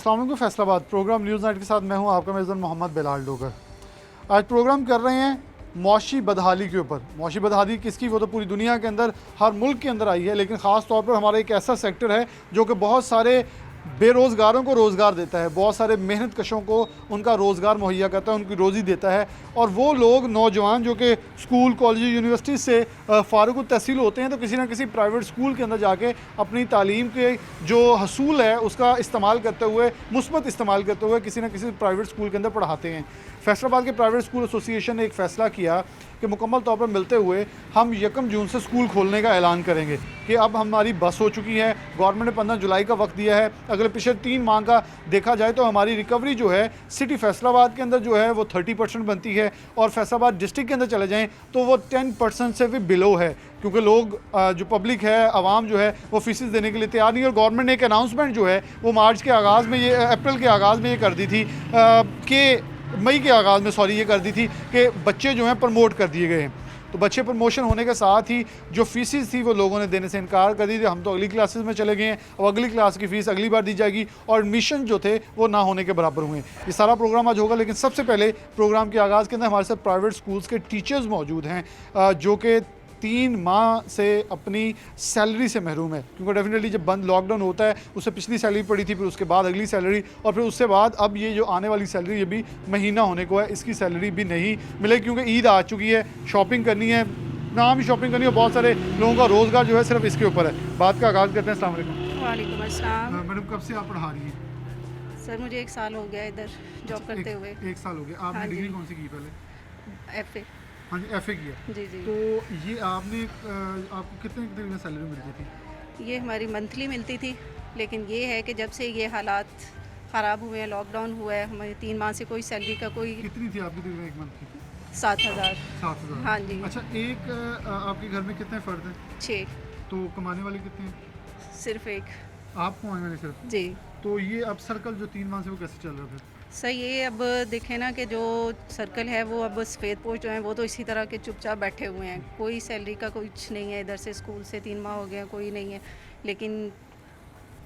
अस्सलाम वालेकुम Faisalabad programme news night के साथ मैं हूं आपका मेज़बान मोहम्मद बिलाल डोगर। आज प्रोग्राम कर रहे हैं मौशी बदहाली के ऊपर। मौशी बदहाली किसकी, वो तो पूरी दुनिया के अंदर हर मुल्क के अंदर आई है, लेकिन ख़ास तौर पर हमारा एक ऐसा सेक्टर है जो कि बहुत सारे बेरोज़गारों को रोज़गार देता है, बहुत सारे मेहनत कशों को उनका रोज़गार मुहैया करता है, उनकी रोज़ी देता है। और वो लोग नौजवान जो कि स्कूल कॉलेज यूनिवर्सिटी से फ़ारुक़ तहसील होते हैं तो किसी ना किसी प्राइवेट स्कूल के अंदर जाके अपनी तालीम के जो हसूल है उसका इस्तेमाल करते हुए, मुस्बत इस्तेमाल करते हुए किसी ना किसी प्राइवेट स्कूल के अंदर पढ़ाते हैं। फैसलाबाद के प्राइवेट स्कूल एसोसिएशन ने एक फ़ैसला किया कि मुकम्मल तौर पर मिलते हुए हम 1 जून से स्कूल खोलने का ऐलान करेंगे कि अब हमारी बस हो चुकी है। गवर्नमेंट ने 15 जुलाई का वक्त दिया है। अगले पिछले 3 माह का देखा जाए तो हमारी रिकवरी जो है सिटी फैसलाबाद के अंदर जो है वो 30% बनती है, और फैसलाबाद डिस्ट्रिक्ट के अंदर चले जाएँ तो वो 10% से भी बिलो है, क्योंकि लोग जो पब्लिक है, आवाम जो है वो फीस देने के लिए तैयार नहीं है। और गवर्नमेंट ने एक अनाउंसमेंट जो है वो मार्च के आगाज़ में, ये अप्रैल के आगाज़ में ये कर दी थी कि मई के आगाज़ में ये कर दी थी कि बच्चे जो हैं प्रमोट कर दिए गए हैं। तो बच्चे प्रमोशन होने के साथ ही जो फ़ीसेस थी वो लोगों ने देने से इनकार कर दी थी। हम तो अगली क्लासेस में चले गए हैं, और अगली क्लास की फ़ीस अगली बार दी जाएगी, और एडमिशन जो थे वो ना होने के बराबर हुए। ये सारा प्रोग्राम आज होगा, लेकिन सबसे पहले प्रोग्राम के आगाज़ के अंदर हमारे साथ प्राइवेट स्कूल्स के टीचर्स मौजूद हैं जो कि 3 माह से अपनी सैलरी से महरूम है, क्योंकि डेफिनेटली जब बंद लॉकडाउन होता है उससे पिछली सैलरी पड़ी थी, फिर उसके बाद अगली सैलरी, और फिर उससे बाद अब ये जो आने वाली सैलरी ये भी महीना होने को है, इसकी सैलरी भी नहीं मिलेगी, क्योंकि ईद आ चुकी है, शॉपिंग करनी है, नाम ही शॉपिंग करनी है। बहुत सारे लोगों का रोज़गार जो है सिर्फ इसके ऊपर है। बात का आगाज़ करते हैं। अस्सलाम वालेकुम। वालेकुम अस्सलाम। मैडम, कब से आप पढ़ा रही हैं? सर मुझे 1 साल हो गया इधर जॉब करते हुए। 1 साल हो गया। आपने हाँ जी। डिग्री कौन सी की पहले? FA। हाँ जी, FA किया। जी जी। तो ये आपने आपको कितने दिन में सैलरी मिलती थी? ये हमारी मंथली मिलती थी, लेकिन ये है कि जब से ये हालात ख़राब हुए हैं, लॉकडाउन हुआ है, हमारे 3 माह से कोई सैलरी का कोई कितनी थी आपकी तकरीबन एक मंथ की? 7,000। 7,000। हाँ जी। अच्छा, एक आपके घर में कितने फ़र्द हैं? 6। तो कमाने वाले कितने हैं? सिर्फ एक। आप कमाने वाले सिर्फ? जी तो ये अब सर्कल जो 3 माह से वो कैसे चल रहा था? सही। ये अब देखें ना कि जो सर्कल है वो अब सफ़ेद पोस्ट जो हैं वो तो इसी तरह के चुपचाप बैठे हुए हैं, कोई सैलरी का कुछ नहीं है। इधर से स्कूल से 3 माह हो गए हैं, कोई नहीं है। लेकिन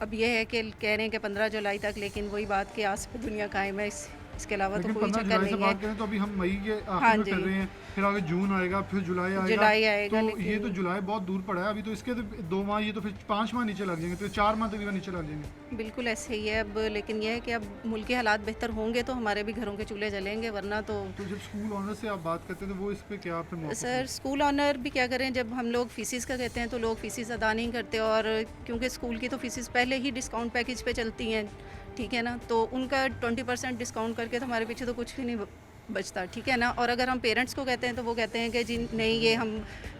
अब ये है कि कह रहे हैं कि 15 जुलाई तक, लेकिन वही बात कि आस पे दुनिया कायम है, इसके अलावा तो लेकिन कोई 15 चक्कर जुलाई से नहीं बात है। करें तो अभी हम मई के हाँ आखिर में जी। कर रहे हैं, फिर आगे जून आएगा, फिर जुलाई आएगा। जुलाई आएगा, तो लेकिन ये तो जुलाई बहुत दूर पड़ा है अभी, तो इसके तो 2 माह, ये तो फिर 5 माह नीचे लग जाएंगे, तो 4 माह तकरीबन नीचे लग जाएंगे। बिल्कुल ऐसे ही है अब। लेकिन यह है कि अब मुल्क के हालात बेहतर होंगे तो हमारे भी घरों के चूल्हे जलेंगे, वरना तो जब स्कूल ऑनर से आप बात करते हैं तो वो इस पे क्या फिर मौक़िफ़ है? सर स्कूल ऑनर भी क्या करें, जब हम लोग फ़ीसिस का कहते हैं तो लोग फ़ीसिस अदा नहीं करते, और क्योंकि स्कूल की तो फ़ीसिस पहले ही डिस्काउंट पैकेज पे चलती हैं, ठीक है ना, तो उनका 20% डिस्काउंट करके तो हमारे पीछे तो कुछ भी नहीं बचता, ठीक है ना। और अगर हम पेरेंट्स को कहते हैं तो वो कहते हैं कि जी नहीं, ये हम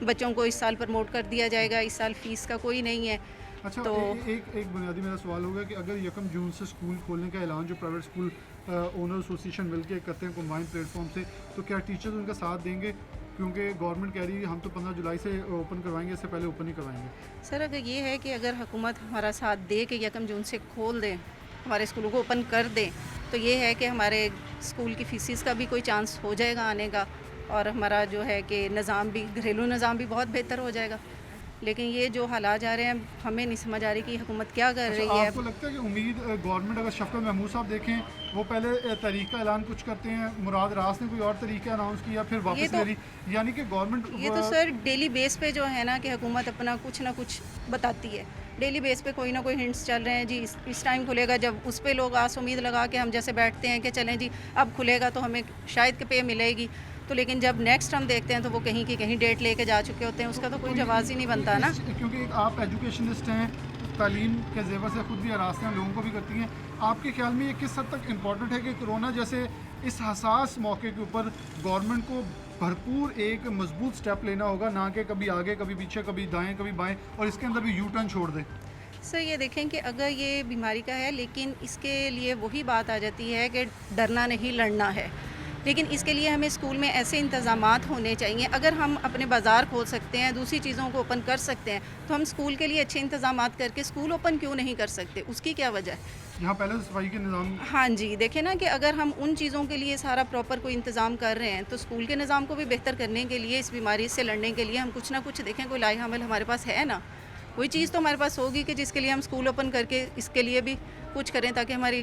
बच्चों को इस साल प्रमोट कर दिया जाएगा, इस साल फ़ीस का कोई नहीं है। अच्छा, तो एक बुनियादी मेरा सवाल होगा कि अगर 1 जून से स्कूल खोलने का ऐलान जो प्राइवेट स्कूल ओनर एसोसिएशन मिलकर करते हैं कंबाइंड प्लेटफॉर्म से, तो क्या टीचर्स उनका साथ देंगे? क्योंकि गवर्नमेंट कह रही है हम तो 15 जुलाई से ओपन करवाएंगे, इससे पहले ओपन नहीं करवाएंगे। सर अगर ये है कि अगर हुकूमत हमारा साथ दे कि 1 जून से खोल दें, हमारे स्कूलों को ओपन कर दें, तो ये है कि हमारे स्कूल की फ़ीसिस का भी कोई चांस हो जाएगा आने का, और हमारा जो है कि निज़ाम भी, घरेलू निज़ाम भी बहुत बेहतर हो जाएगा। लेकिन ये जो हालात जा रहे हैं, हमें नहीं समझ आ रही कि हुकूमत क्या कर रही है। आपको लगता है कि उम्मीद गवर्नमेंट, अगर शफकत महमूद साहब देखें, वो पहले तारीख का ऐलान कुछ करते हैं, मुराद रास ने कोई और तरीका अनाउंस किया, फिर वापस ले ली, यानी कि गवर्नमेंट ये तो सर डेली बेस पे जो है ना कि हुकूमत अपना कुछ ना कुछ बताती है, डेली बेस पे कोई ना कोई हिंट्स चल रहे हैं जी, इस टाइम खुलेगा, जब उस पे लोग आस उम्मीद लगा के हम जैसे बैठते हैं कि चलें जी अब खुलेगा तो हमें शायद के पे मिलेगी, तो लेकिन जब नेक्स्ट हम देखते हैं तो वो कहीं की कहीं डेट लेके जा चुके होते हैं, उसका तो कोई जवाब ही नहीं बनता ना। क्योंकि आप एजुकेशनिस्ट हैं, तालीम के जेवर से खुद भी आरास्ते लोगों को भी करती हैं, आपके ख्याल में ये किस हद तक इम्पोर्टेंट है कि कोरोना जैसे इस हसास मौके के ऊपर गवर्नमेंट को भरपूर एक मजबूत स्टेप लेना होगा, ना कि कभी आगे कभी पीछे, कभी दाएं कभी बाएं, और इसके अंदर भी यू टर्न छोड़ दें? सर ये देखें कि अगर ये बीमारी का है, लेकिन इसके लिए वही बात आ जाती है कि डरना नहीं लड़ना है, लेकिन इसके लिए हमें स्कूल में ऐसे इंतज़ामात होने चाहिए। अगर हम अपने बाज़ार खोल सकते हैं, दूसरी चीज़ों को ओपन कर सकते हैं, तो हम स्कूल के लिए अच्छे इंतज़ामात करके स्कूल ओपन क्यों नहीं कर सकते? उसकी क्या वजह है? यहाँ पहले सफाई के निज़ाम। हाँ जी, देखें ना कि अगर हम उन चीज़ों के लिए सारा प्रॉपर कोई इंतज़ाम कर रहे हैं, तो स्कूल के निज़ाम को भी बेहतर करने के लिए, इस बीमारी से लड़ने के लिए हम कुछ ना कुछ देखें, कोई लाए अमल हमारे पास है ना, कोई चीज़ तो हमारे पास होगी कि जिसके लिए हम स्कूल ओपन करके इसके लिए भी कुछ करें ताकि हमारी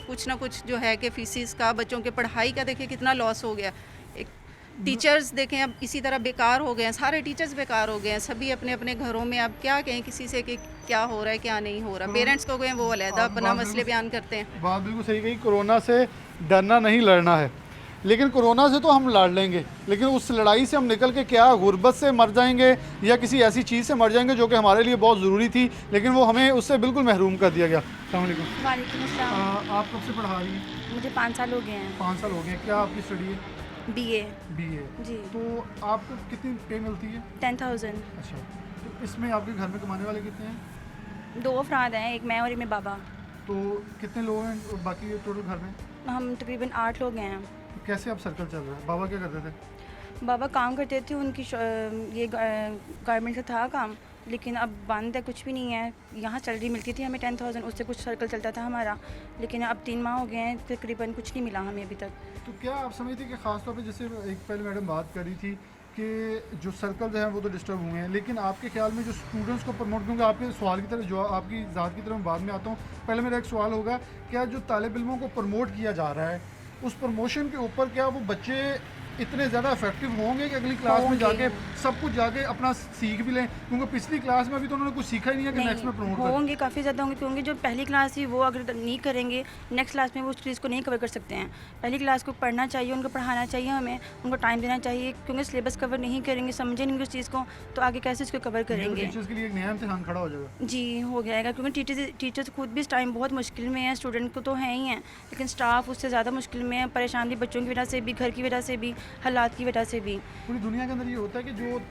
कुछ ना कुछ जो है कि फीसिस का, बच्चों के पढ़ाई का देखिए कितना लॉस हो गया। एक टीचर्स देखें अब इसी तरह बेकार हो गए हैं, सारे टीचर्स बेकार हो गए हैं, सभी अपने अपने घरों में। अब क्या कहें किसी से कि क्या हो रहा है क्या नहीं हो रहा। पेरेंट्स को गए वो अलहदा अपना मसले बयान करते हैं। बात बिल्कुल सही कही, कोरोना से डरना नहीं लड़ना है, लेकिन कोरोना से तो हम लड़ लेंगे, लेकिन उस लड़ाई से हम निकल के क्या गुर्बत से मर जाएंगे या किसी ऐसी चीज़ से मर जाएंगे जो कि हमारे लिए बहुत ज़रूरी थी, लेकिन वो हमें उससे बिल्कुल महरूम कर दिया गया। अस्सलाम वालेकुम। वालेकुम अस्सलाम। आप कब से पढ़ा रही हैं? मुझे 5 साल हो गए हैं। 5 साल हो गए। क्या आपकी स्टडी है? BA BA। जी। तो आपको कितनी पे मिलती है? 10,000। अच्छा, तो इसमें आपके घर में कमाने वाले कितने हैं? 2 अफराद हैं, एक मैं और एक मेरे बाबा। तो कितने लोग हैं बाकी टोटल घर में? हम तकरीबन 8 लोग हैं। तो कैसे आप सर्कल चल रहा है? बाबा क्या करते थे? बाबा काम करते थे, उनकी ये गारमेंट का था काम, लेकिन अब बंद है, कुछ भी नहीं है। यहाँ सैलरी मिलती थी हमें 10,000, उससे कुछ सर्कल चलता था हमारा, लेकिन अब 3 माह हो गए हैं, तकरीबन कुछ नहीं मिला हमें अभी तक। तो क्या आप समझते हैं कि ख़ास तौर पे जैसे एक पहले मैडम बात कर रही थी कि जो सर्कल हैं वो तो डिस्टर्ब हुए हैं, लेकिन आपके ख्याल में जो स्टूडेंट्स को प्रमोट, क्योंकि आपके सवाल की तरफ जो आपकी ज़ात की तरफ मैं बाद में आता हूँ, पहले मेरा एक सवाल होगा, क्या जो तालिब इल्मों को प्रमोट किया जा रहा है उस प्रमोशन के ऊपर क्या वो बच्चे इतने ज़्यादा इफेक्टिव होंगे कि अगली क्लास में जाके सब कुछ जाके अपना सीख भी लें? क्योंकि पिछली क्लास में अभी तो उन्होंने कुछ सीखा ही नहीं है कि नेक्स्ट में प्रमोट करें। होंगे, काफ़ी ज़्यादा होंगे, क्योंकि जो पहली क्लास थी वो अगर नहीं करेंगे नेक्स्ट क्लास में वो उस चीज़ को नहीं कवर कर सकते हैं। पहली क्लास को पढ़ना चाहिए, उनको पढ़ाना चाहिए, हमें उनको टाइम देना चाहिए, क्योंकि सिलेबस कवर नहीं करेंगे, समझेंगे उस चीज़ को तो आगे कैसे इसको कवर करेंगे। टीचर्स के लिए एक नया इम्तिहान खड़ा हो जाएगा। जी हो जाएगा, क्योंकि टीचर्स खुद भी इस टाइम बहुत मुश्किल में है। स्टूडेंट को तो है ही हैं, लेकिन स्टाफ उससे ज़्यादा मुश्किल में है, परेशान भी बच्चों की वजह से भी, घर की वजह से भी, हालात की वजह से भी। पूरी दुनिया के अंदर ये होता है कि जो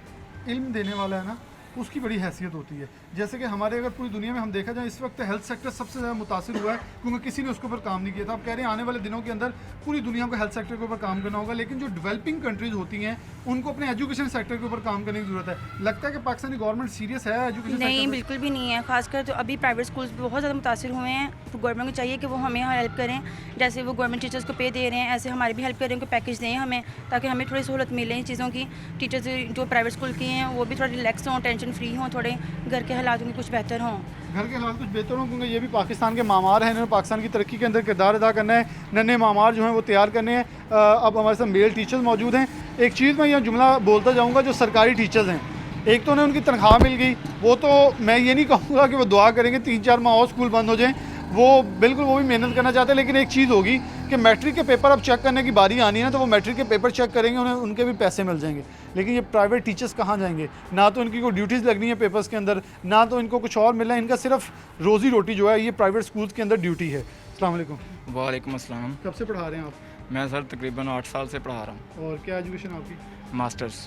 इल्म देने वाला है ना उसकी बड़ी हैसियत होती है। जैसे कि हमारे अगर पूरी दुनिया में हम देखा जाए इस वक्त हेल्थ सेक्टर सबसे ज़्यादा मुतासिर हुआ है, क्योंकि किसी ने उसके ऊपर काम नहीं किया था। आप कह रहे हैं आने वाले दिनों के अंदर पूरी दुनिया को हेल्थ सेक्टर के ऊपर काम करना होगा, लेकिन जो डेवलपिंग कंट्रीज़ होती हैं उनको अपने एजुकेशन सेक्टर के ऊपर काम करने की ज़रूरत है। लगता है कि पाकिस्तानी गवर्नमेंट सीरियस है एजुकेशन नहीं, सेक्टर? बिल्कुल भी नहीं है। खासकर तो अभी प्राइवेट स्कूल्स बहुत ज़्यादा मुतासिर हुए हैं, तो गवर्नमेंट को चाहिए कि वो हमें हेल्प करें। जैसे वो गवर्नमेंट टीचर्स को पे दे रहे हैं, ऐसे हमारी भी हेल्प करें, उनको पैकेज दें हमें, ताकि हमें थोड़ी सहूलत मिले इन चीज़ों की। टीचर्स जो प्राइवेट स्कूल के हैं वो भी थोड़ा रिलैक्स हों, टेंशन फ्री हों, थोड़े घर के हालात उनके कुछ बेहतर हों। घर के हालात कुछ बेहतर हों, क्योंकि ये भी पाकिस्तान के मामार हैं, इन्होंने पाकिस्तान की तरक्की के अंदर किरदार अदा करना है। नन्हे मामार जो हैं वो तैयार करने हैं। अब हमारे साथ मेल टीचर्स मौजूद हैं। एक चीज़ मैं यह जुमला बोलता जाऊँगा, जो सरकारी टीचर्स हैं, एक तो उन्हें उनकी तनख्वाह मिल गई, वो तो मैं ये नहीं कहूँगा कि वो दुआ करेंगे 3-4 माह और स्कूल बंद हो जाएँ, वो बिल्कुल वो भी मेहनत करना चाहते हैं। लेकिन एक चीज़ होगी कि मैट्रिक के पेपर अब चेक करने की बारी आनी है ना, तो वो मैट्रिक के पेपर चेक करेंगे, उन्हें उनके भी पैसे मिल जाएंगे। लेकिन ये प्राइवेट टीचर्स कहाँ जाएंगे? ना तो इनकी कोई ड्यूटीज़ लगनी है पेपर्स के अंदर, ना तो इनको कुछ और मिलना है। इनका सिर्फ रोज़ी रोटी जो है ये प्राइवेट स्कूल्स के अंदर ड्यूटी है। अस्सलाम वालेकुम। वालेकुम अस्सलाम। कब से पढ़ा रहे हैं आप? मैं सर तकरीबन 8 साल से पढ़ा रहा हूँ। और क्या एजुकेशन आपकी? मास्टर्स।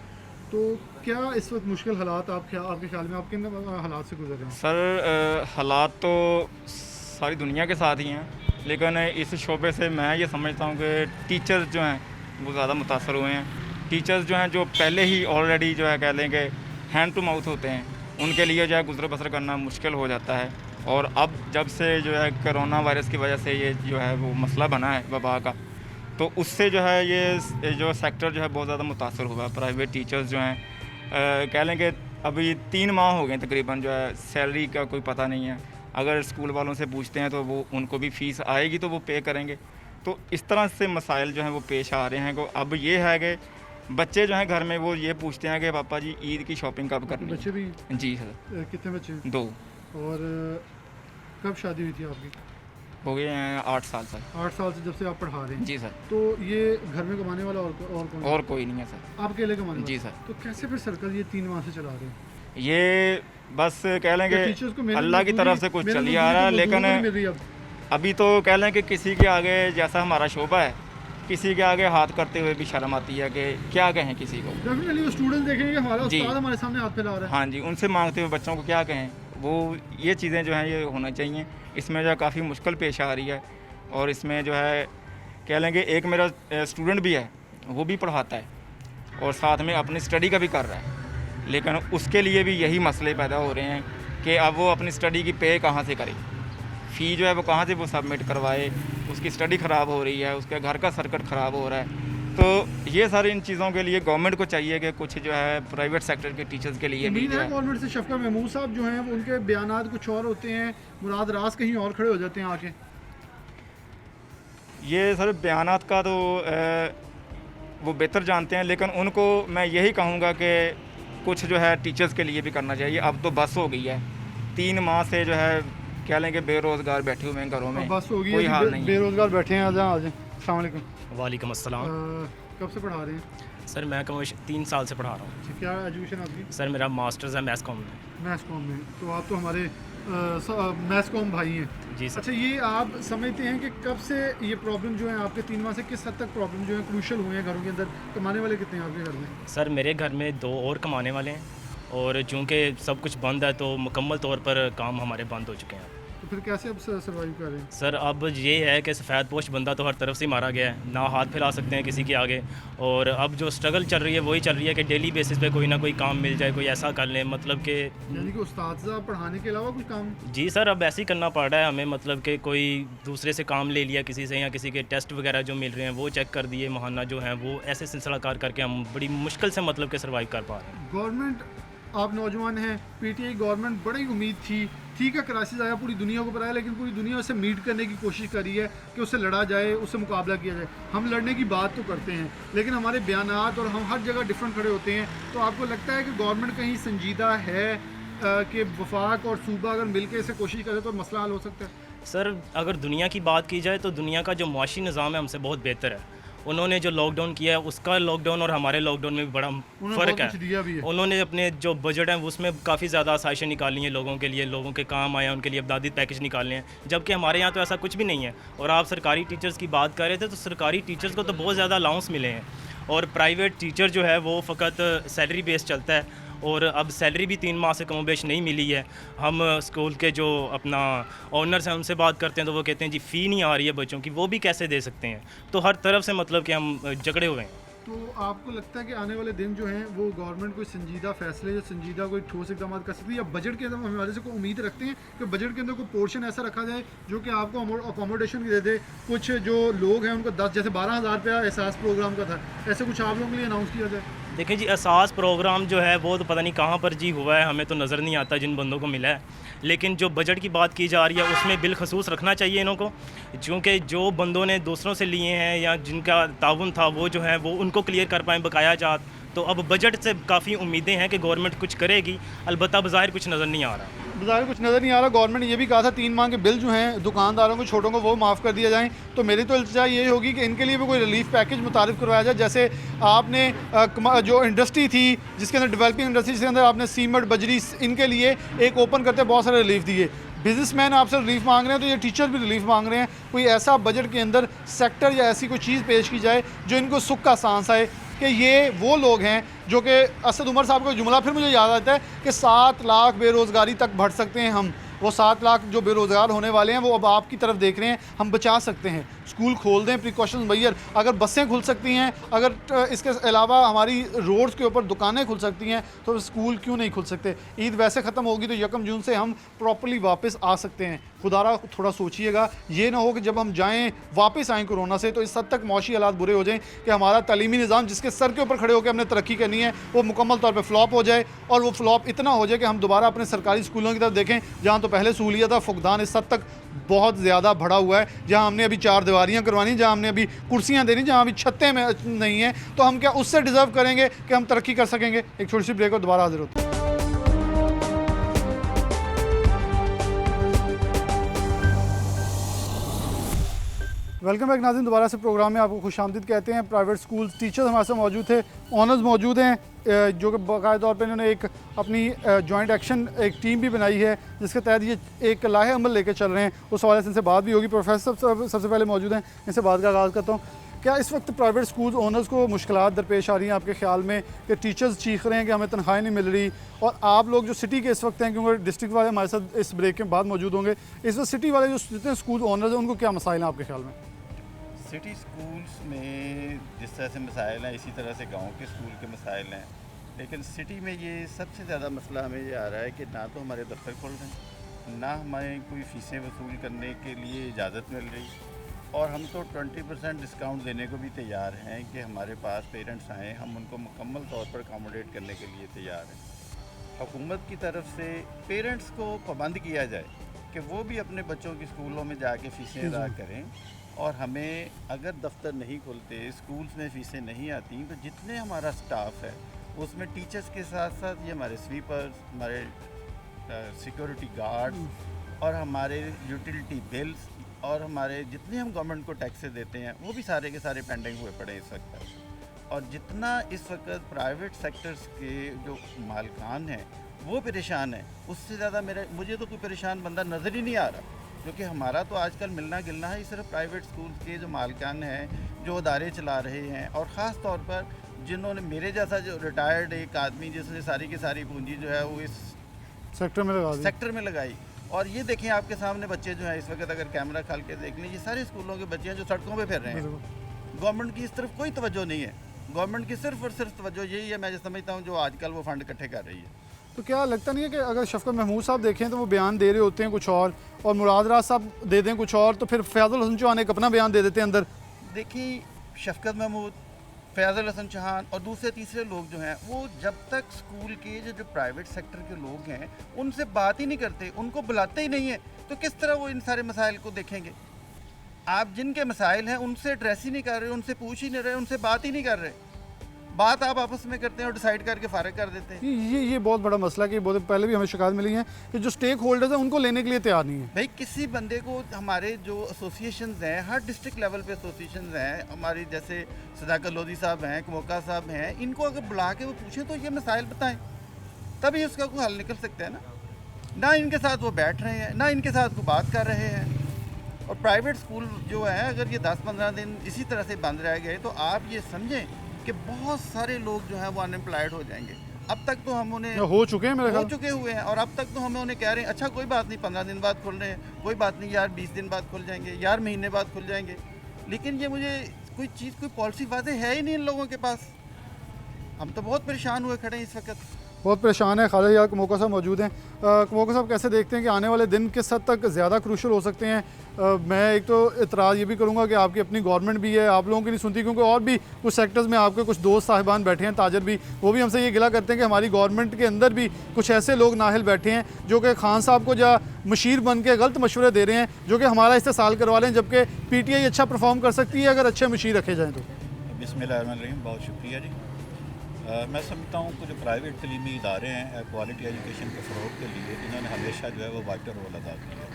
तो क्या इस वक्त मुश्किल हालात आपके ख्याल में आप किन हालात से गुजर रहे हैं? सर हालात तो सारी दुनिया के साथ ही हैं, लेकिन इस शोबे से मैं ये समझता हूँ कि टीचर्स जो हैं वो ज़्यादा मुतासर हुए हैं। टीचर्स जो हैं जो पहले ही ऑलरेडी जो है कह लें कि हैंड टू माउथ होते हैं, उनके लिए जो है गुजर बसर करना मुश्किल हो जाता है। और अब जब से जो है कोरोना वायरस की वजह से ये जो है वो मसला बना है वबा का, तो उससे जो है ये जो सेक्टर जो है बहुत ज़्यादा मुतासर हुआ। प्राइवेट टीचर्स जो हैं कह लें कि अभी 3 माह हो गए तकरीबन, जो है सैलरी का कोई पता नहीं है। अगर स्कूल वालों से पूछते हैं तो वो उनको भी फ़ीस आएगी तो वो पे करेंगे। तो इस तरह से मसाइल जो हैं वो पेश आ रहे हैं। को अब ये है कि बच्चे जो हैं घर में वो ये पूछते हैं कि पापा जी ईद की शॉपिंग कब करनी है? बच्चे भी? जी सर। कितने बच्चे? 2। और कब शादी हुई थी आपकी? हो गए हैं 8 साल सर। 8 साल से जब से आप पढ़ा रहे हैं? जी सर। तो ये घर में कमाने वाला और कौन? और कोई नहीं है सर। आप अकेले कमाने वाले? जी सर। तो कैसे फिर सर्कल ये 3 माह से चला रहे हैं? ये बस कह लें टीचर्स को कि अल्लाह की तरफ से कुछ चल ही आ रहा है, लेकिन अभी तो कह लें कि किसी के आगे, जैसा हमारा शोबा है, किसी के आगे हाथ करते हुए भी शर्म आती है कि क्या कहें किसी को। डेफिनेटली वो स्टूडेंट देखेंगे हमारा जी। उस्ताद हमारे सामने हाथ फैला रहा है। हाँ जी, उनसे मांगते हुए बच्चों को क्या कहें, वो ये चीज़ें जो हैं ये होना चाहिए। इसमें जो है काफ़ी मुश्किल पेश आ रही है। और इसमें जो है कह लें कि एक मेरा स्टूडेंट भी है, वो भी पढ़ाता है और साथ में अपनी स्टडी का भी कर रहा है, लेकिन उसके लिए भी यही मसले पैदा हो रहे हैं कि अब वो अपनी स्टडी की पे कहाँ से करे, फ़ी जो है वो कहाँ से वो सबमिट करवाए। उसकी स्टडी ख़राब हो रही है, उसके घर का सर्किट ख़राब हो रहा है। तो ये सारी इन चीज़ों के लिए गवर्नमेंट को चाहिए कि कुछ जो है प्राइवेट सेक्टर के टीचर्स के लिए भी उम्मीद जो है है गवर्नमेंट से। शफका महमूद साहब जो हैं वो उनके बयानात कुछ और होते हैं, मुराद राज कहीं और खड़े हो जाते हैं आके। ये सर बयानात का तो वो बेहतर जानते हैं, लेकिन उनको मैं यही कहूँगा कि कुछ जो है टीचर्स के लिए भी करना चाहिए। अब तो बस हो गई है, 3 माह से जो है कह लें कि बेरोज़गार बैठे हुए हैं घरों में, बस होगी कोई हाल नहीं है। बेरोजगार बैठे हैं। आ जाए अस्सलाम वालेकुम। वालेकुम अस्सलाम। कब से पढ़ा रहे हैं? सर मैं कम 3 साल से पढ़ा रहा हूँ। अच्छा, क्या एजुकेशन आपकी? सर मेरा मास्टर्स है मैथ्स कॉम में। मैथ्स कॉम में। तो आप तो हमारे मैथ्स कॉम भाई हैं। जी सर। अच्छा, ये आप समझते हैं कि कब से ये प्रॉब्लम जो है आपके 3 माह से किस हद तक प्रॉब्लम जो है क्रूशल हुए हैं घरों के अंदर? कमाने वाले कितने हैं आपके घर में? सर मेरे घर में 2 और कमाने वाले हैं, और चूँकि सब कुछ बंद है तो मुकम्मल तौर पर काम हमारे बंद हो चुके हैं। तो फिर कैसे अब सर्वाइव कर रहे हैं? सर अब ये है कि सफ़ेद पोश बंदा तो हर तरफ से मारा गया है, ना हाथ फैला सकते हैं किसी के आगे। और अब जो स्ट्रगल चल रही है वही चल रही है कि डेली बेसिस पे कोई ना कोई काम मिल जाए, कोई ऐसा कर लें, मतलब कि यानी कि उस्ताद पढ़ाने के अलावा कुछ काम? जी सर अब ऐसे ही करना पड़ रहा है हमें, मतलब कि कोई दूसरे से काम ले लिया किसी से, या किसी के टेस्ट वगैरह जो मिल रहे हैं वो चेक कर दिए महाना जो हैं, वो ऐसे सिलसिला कार करके हम बड़ी मुश्किल से मतलब कि सर्वाइव कर पा रहे हैं। गवर्नमेंट, आप नौजवान हैं, पीटीआई गवर्नमेंट बड़ी उम्मीद थी, ठीक है क्राइसिस आया, पूरी दुनिया को ऊपर आया, लेकिन पूरी दुनिया उससे मीट करने की कोशिश कर रही है कि उससे लड़ा जाए, उससे मुकाबला किया जाए। हम लड़ने की बात तो करते हैं, लेकिन हमारे बयानात और हम हर जगह डिफरेंट खड़े होते हैं। तो आपको लगता है कि गवर्नमेंट कहीं संजीदा है कि वफाक और सूबा अगर मिलकर इसे कोशिश करे तो मसला हल हो सकता है? सर अगर दुनिया की बात की जाए तो दुनिया का जो मुआशी निज़ाम है हमसे बहुत बेहतर है। उन्होंने जो लॉकडाउन किया है उसका लॉकडाउन और हमारे लॉकडाउन में भी बड़ा फ़र्क है। दिया भी है। उन्होंने अपने जो बजट हैं उसमें काफ़ी ज़्यादा आसाइशें निकाली हैं लोगों के लिए, लोगों के काम आए हैं, उनके लिए इमदादी पैकेज निकाले हैं, जबकि हमारे यहाँ तो ऐसा कुछ भी नहीं है। और आप सरकारी टीचर्स की बात कर रहे थे तो सरकारी टीचर्स को तो बहुत ज़्यादा अलाउंस मिले हैं, और प्राइवेट टीचर जो है वो फ़कत सैलरी बेस चलता है, और अब सैलरी भी 3 माह से कमोबेश नहीं मिली है। हम स्कूल के जो अपना ऑनर्स हैं उनसे बात करते हैं तो वो कहते हैं जी फ़ी नहीं आ रही है बच्चों की, वो भी कैसे दे सकते हैं। तो हर तरफ से मतलब कि हम जकड़े हुए हैं। तो आपको लगता है कि आने वाले दिन जो हैं वो गवर्नमेंट कोई संजीदा फैसले या संजीदा कोई ठोस इकदाम कर सकती है, या बजट के अंदर हमारे से कोई उम्मीद रखते हैं कि बजट के अंदर कोई पोर्शन ऐसा रखा जाए जो कि आपको अकोमोडेशन दे दे? कुछ जो लोग हैं उनको 10 जैसे 12,000 रुपया एहसास प्रोग्राम का था, ऐसे कुछ आप लोगों के लिए अनाउंस किया जाए? देखिए जी एहसास प्रोग्राम जो है वो तो पता नहीं कहाँ पर जी हुआ है, हमें तो नज़र नहीं आता जिन बंदों को मिला है। लेकिन जो बजट की बात की जा रही है उसमें बिलखसूस रखना चाहिए इन्हों को, क्योंकि जो बंदों ने दूसरों से लिए हैं या जिनका ताउन था वो जो है वो उनको क्लियर कर पाएँ बकाया जात। तो अब बजट से काफ़ी उम्मीदें हैं कि गवर्नमेंट कुछ करेगी, अलबत्ता बज़ाहिर कुछ नज़र नहीं आ रहा। बाजार कुछ नज़र नहीं आ रहा। गवर्नमेंट ये भी कहा था 3 माह के बिल जो हैं दुकानदारों को, छोटों को, वो माफ़ कर दिया जाएं। तो मेरी तो इल्तिजा ये होगी कि इनके लिए भी कोई रिलीफ पैकेज मुतारिफ करवाया जाए। जैसे आपने जो इंडस्ट्री थी जिसके अंदर डेवलपिंग इंडस्ट्री, जिसके अंदर आपने सीमेंट, बजरी, इनके लिए एक ओपन करते बहुत सारे रिलीफ दिए। बिजनेसमैन आपसे रिलीफ मांग रहे हैं तो ये टीचर भी रिलीफ मांग रहे हैं। कोई ऐसा बजट के अंदर सेक्टर या ऐसी कोई चीज़ पेश की जाए जो इनको सुख का सांस आए कि ये वो लोग हैं जो कि असद उमर साहब का जुमला फिर मुझे याद आता है कि 7 लाख बेरोज़गारी तक बढ़ सकते हैं हम। वो 7 लाख जो बेरोज़गार होने वाले हैं वो अब आपकी तरफ देख रहे हैं, हम बचा सकते हैं। स्कूल खोल दें, प्रिकॉशंस मैयर, अगर बसें खुल सकती हैं, अगर इसके अलावा हमारी रोड्स के ऊपर दुकानें खुल सकती हैं तो स्कूल क्यों नहीं खुल सकते? ईद वैसे ख़त्म होगी तो 1 जून से हम प्रॉपर्ली वापस आ सकते हैं। खुदारा थोड़ा सोचिएगा, ये ना हो कि जब हम जाएँ वापस आएँ कोरोना से तो इस हद तक मौशी हालात बुरे हो जाएँ कि हमारा तालीमी निज़ाम जिसके सर के ऊपर खड़े होकर हमने तरक्की करनी है वो मुकम्मल तौर पर फ्लॉप हो जाए, और वो फ्लॉप इतना हो जाए कि हम दोबारा अपने सरकारी स्कूलों की तरफ देखें जहाँ तो पहले सहूलियत था, फुकदान इस हद तक बहुत ज़्यादा बढ़ा हुआ है, जहाँ हमने अभी 4 दीवारियाँ करवानी, जहाँ हमने अभी कुर्सियाँ देनी, जहाँ अभी छतें में नहीं हैं, तो हम क्या उससे डिज़र्व करेंगे कि हम तरक्की कर सकेंगे? एक छोटी सी ब्रेक और दोबारा हाजिर होते हैं। वेलकम बैक नाज़रीन, दोबारा से प्रोग्राम में आपको खुशामदीद कहते हैं। प्राइवेट स्कूल टीचर्स हमारे साथ मौजूद थे, ऑनर्स मौजूद हैं, जो कि बाकायदा तौर पर इन्होंने एक अपनी जॉइंट एक्शन एक टीम भी बनाई है जिसके तहत ये एक लाहे अमल लेकर चल रहे हैं। उस हवाले से इनसे बात भी होगी। प्रोफेसर सबसे पहले मौजूद हैं, इनसे बात का आगाज़ करता हूँ। क्या इस वक्त प्राइवेट स्कूल ओनर्स को मुश्किलात दरपेश आ रही हैं आपके ख्याल में कि टीचर्स चीख रहे हैं कि हमें तनख्वाहें नहीं मिल रही, और आप लोग जो सिटी के इस वक्त हैं, क्योंकि डिस्ट्रिक्ट वाले हमारे साथ इस ब्रेक के बाद मौजूद होंगे, इस वक्त सिटी वाले जो जितने स्कूल ओनर्स हैं उनको क्या मसाइल हैं आपके ख्याल में? सिटी स्कूल्स में जिस तरह से मसाइल हैं इसी तरह से गांव के स्कूल के मसाइल हैं, लेकिन सिटी में ये सबसे ज़्यादा मसला हमें ये आ रहा है कि ना तो हमारे दफ्तर खुल रहे हैं, ना हमें कोई फ़ीसें वसूल करने के लिए इजाज़त मिल रही, और हम तो 20% डिस्काउंट देने को भी तैयार हैं कि हमारे पास पेरेंट्स आएँ, हम उनको मुकम्मल तौर पर अकोमोडेट करने के लिए तैयार हैं। हुकूमत की तरफ से पेरेंट्स को पाबंद किया जाए कि वो भी अपने बच्चों की स्कूलों में जाके फ़ीसें अदा करें, और हमें अगर दफ्तर नहीं खुलते, स्कूल्स में फ़ीसें नहीं आती, तो जितने हमारा स्टाफ है उसमें टीचर्स के साथ साथ ये हमारे स्वीपर्स, हमारे सिक्योरिटी गार्ड्स और हमारे यूटिलिटी बिल्स और हमारे जितने हम गवर्नमेंट को टैक्सेस देते हैं वो भी सारे के सारे पेंडिंग हुए पड़े इस वक्त। और जितना इस वक्त प्राइवेट सेक्टर्स के जो मालकान हैं वो परेशान है, उससे ज़्यादा मुझे तो कोई परेशान बंदा नज़र ही नहीं आ रहा, क्योंकि हमारा तो आजकल मिलना गिलना है सिर्फ प्राइवेट स्कूल के जो मालकान हैं, जो अदारे चला रहे हैं, और ख़ास तौर पर जिन्होंने मेरे जैसा जो रिटायर्ड एक आदमी जिसने सारी की सारी पूंजी जो है वो इस सेक्टर में लगाई। और ये देखें आपके सामने बच्चे जो हैं इस वक्त, अगर कैमरा खोल के देख लें, ये सारे स्कूलों के बच्चे हैं जो सड़कों पे फिर रहे हैं। गवर्नमेंट की इस तरफ कोई तवज्जो नहीं है, गवर्नमेंट की सिर्फ और सिर्फ तवज्जो यही है, मैं समझता हूँ, जो आजकल वो फंड इकट्ठे कर रही है। तो क्या लगता नहीं है कि अगर शफकत महमूद साहब देखें तो वो बयान दे रहे होते हैं कुछ और मुराद राज साहब दे दें कुछ और, तो फिर फैज़ल हसन चौहान एक अपना बयान दे देते हैं अंदर? देखिए, शफकत महमूद, फैज़ल हसन चौहान और दूसरे तीसरे लोग जो हैं वो जब तक स्कूल के जो प्राइवेट सेक्टर के लोग हैं उनसे बात ही नहीं करते, उनको बुलाते ही नहीं है, तो किस तरह वो इन सारे मसाइल को देखेंगे? आप जिनके मसाइल हैं उनसे एड्रेस ही नहीं कर रहे, उनसे पूछ ही नहीं रहे, उनसे बात ही नहीं कर रहे। बात आप आपस में करते हैं और डिसाइड करके फारिग कर देते हैं। ये बहुत बड़ा मसला कि बहुत पहले भी हमें शिकायत मिली है कि जो स्टेक होल्डर्स हैं उनको लेने के लिए तैयार नहीं है। भाई किसी बंदे को, हमारे जो एसोसिएशंस हैं, हर डिस्ट्रिक्ट लेवल पे एसोसिएशंस हैं हमारी, जैसे सदाकत लोधी साहब हैं, कमोका साहब हैं, इनको अगर बुला के वो पूछें तो ये मसाइल बताएं, तभी उसका कोई हल निकल सकता है ना इनके साथ वो बैठ रहे हैं, ना इनके साथ को बात कर रहे हैं। और प्राइवेट स्कूल जो है अगर ये 10-15 दिन इसी तरह से बंद रह गए तो आप ये समझें कि बहुत सारे लोग जो हैं वो अनएम्प्लॉयड हो जाएंगे। अब तक तो हम उन्हें हो चुके हैं, मेरे हो चुके हुए हैं, और अब तक तो हमें उन्हें कह रहे हैं अच्छा कोई बात नहीं, 15 दिन बाद खुल रहे हैं, कोई बात नहीं यार, 20 दिन बाद खुल जाएंगे यार, महीने बाद खुल जाएंगे। लेकिन ये मुझे कोई चीज़, कोई पॉलिसी वाज़ेह है ही नहीं इन लोगों के पास। हम तो बहुत परेशान हुए खड़े हैं इस वक्त, बहुत परेशान है। खालिद यार कमोका साहब मौजूद हैं। कमोका साहब, कैसे देखते हैं कि आने वाले दिन किस हद तक ज़्यादा क्रूशल हो सकते हैं? मैं एक तो इतराज़ ये भी करूँगा कि आपकी अपनी गवर्नमेंट भी है, आप लोगों की नहीं सुनती, क्योंकि और भी कुछ सेक्टर्स में आपके कुछ दोस्त साहिबान बैठे हैं, ताजर भी, वो भी हमसे ये गिला करते हैं कि हमारी गवर्नमेंट के अंदर भी कुछ ऐसे लोग नाहल बैठे हैं जो कि खान साहब को या मशीर बन के गलत मशवरे दे रहे हैं, जो कि हमारा इस्तेसाल करवा लें, जबकि PTI अच्छा परफॉर्म कर सकती है अगर अच्छे मशीर रखे जाएँ तो। बिस्मिल्लाहिर्रहमानिर्रहीम, बहुत शुक्रिया जी। मैं समझता हूँ कि जो प्राइवेट तलीमी इदारे हैं क्वालिटी एजुकेशन के फ़रोग़ के लिए इन्होंने हमेशा जो है वो वाइटल रोल अदा किया है,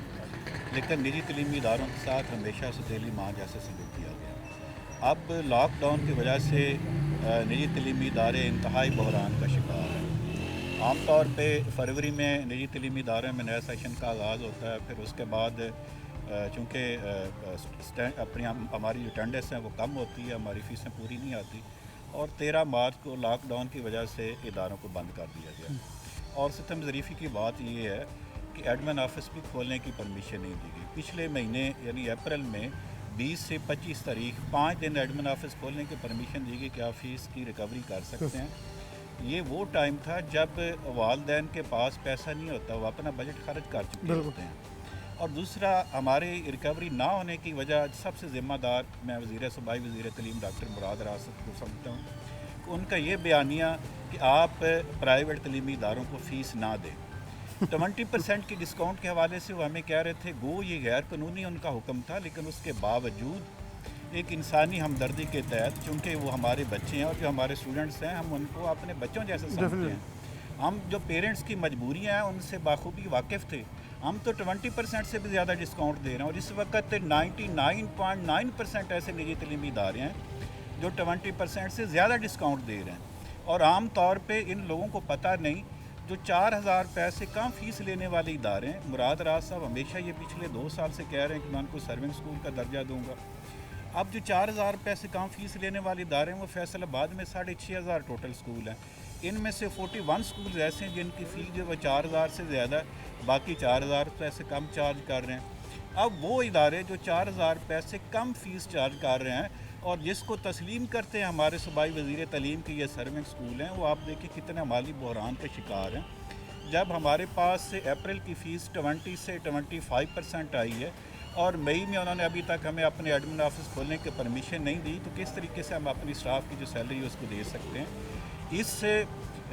लेकिन निजी तलीमी इदारों के साथ हमेशा सतीली माँ जैसे सलूक किया गया। अब लॉकडाउन की वजह से निजी तलीमी इदारे इंतहाई बहरान का शिकार हैं। आम तौर पर फरवरी में निजी तलीमी इदारों में नया सेशन का आगाज़ होता है, फिर उसके बाद चूँकि अपनी हमारी जो अटेंडेंस है वो कम होती है, हमारी फ़ीसें पूरी नहीं आती, और 13 मार्च को लॉकडाउन की वजह से इदारों को बंद कर दिया गया। और सितम ज़रीफ़ी की बात ये है कि एडमिन ऑफिस भी खोलने की परमिशन नहीं दी गई। पिछले महीने यानी अप्रैल में 20 से 25 तारीख 5 दिन एडमिन ऑफिस खोलने की परमिशन दी गई कि आप फ़ीस की रिकवरी कर सकते हैं। ये वो टाइम था जब वालदैन के पास पैसा नहीं होता, वो अपना बजट खर्च कर चुके होते हैं। और दूसरा, हमारी रिकवरी ना होने की वजह सबसे ज़िम्मेदार मैं सूबाई वज़ीर तलीम डॉक्टर मुराद राज को समझता हूँ। उनका ये बयानिया कि आप प्राइवेट तलीमी इदारों को फ़ीस ना दें, 20% की डिस्काउंट के हवाले से वो हमें कह रहे थे, गो ये गैर कानूनी उनका हुक्म था, लेकिन उसके बावजूद एक इंसानी हमदर्दी के तहत, चूँकि वो हमारे बच्चे हैं और जो हमारे स्टूडेंट्स हैं, हम उनको अपने बच्चों जैसे समझते हैं। हम जो पेरेंट्स की मजबूरियाँ हैं उनसे बाखूबी वाकिफ़ थे। हम तो 20% से भी ज़्यादा डिस्काउंट दे रहे हैं, और इस वक्त 99.9% ऐसे निजी तलीमी इदारे हैं जो 20% से ज़्यादा डिस्काउंट दे रहे हैं। और आम तौर पे इन लोगों को पता नहीं, जो 4,000 रुपये से कम फ़ीस लेने वाले इदारे हैं, मुराद राज साहब हमेशा ये पिछले 2 साल से कह रहे हैं कि मैं उनको सर्विंग स्कूल का दर्जा दूँगा। अब जो 4,000 रुपये से कम फ़ीस लेने वाले इदारे हैं वो फैसलाबाद में 6,500 टोटल स्कूल हैं। इनमें से 41 स्कूल ऐसे हैं जिनकी फ़ीस जो है 4,000 से ज़्यादा, बाकी 4,000 रुपये से कम चार्ज कर रहे हैं। अब वो इदारे जो 4,000 रुपये से कम फ़ीस चार्ज कर रहे हैं और जिसको तस्लीम करते हैं हमारे सूबाई वज़ीर तलीम की ये सर्विंग स्कूल हैं, वो आप देखिए कितने माली बहरान के शिकार हैं। जब हमारे पास से अप्रैल की फ़ीस 20 से 25% आई है और मई में उन्होंने अभी तक हमें अपने एडमिन ऑफिस खोलने की परमिशन नहीं दी, तो किस तरीके से हम अपनी स्टाफ की जो सैलरी है उसको दे सकते हैं। इस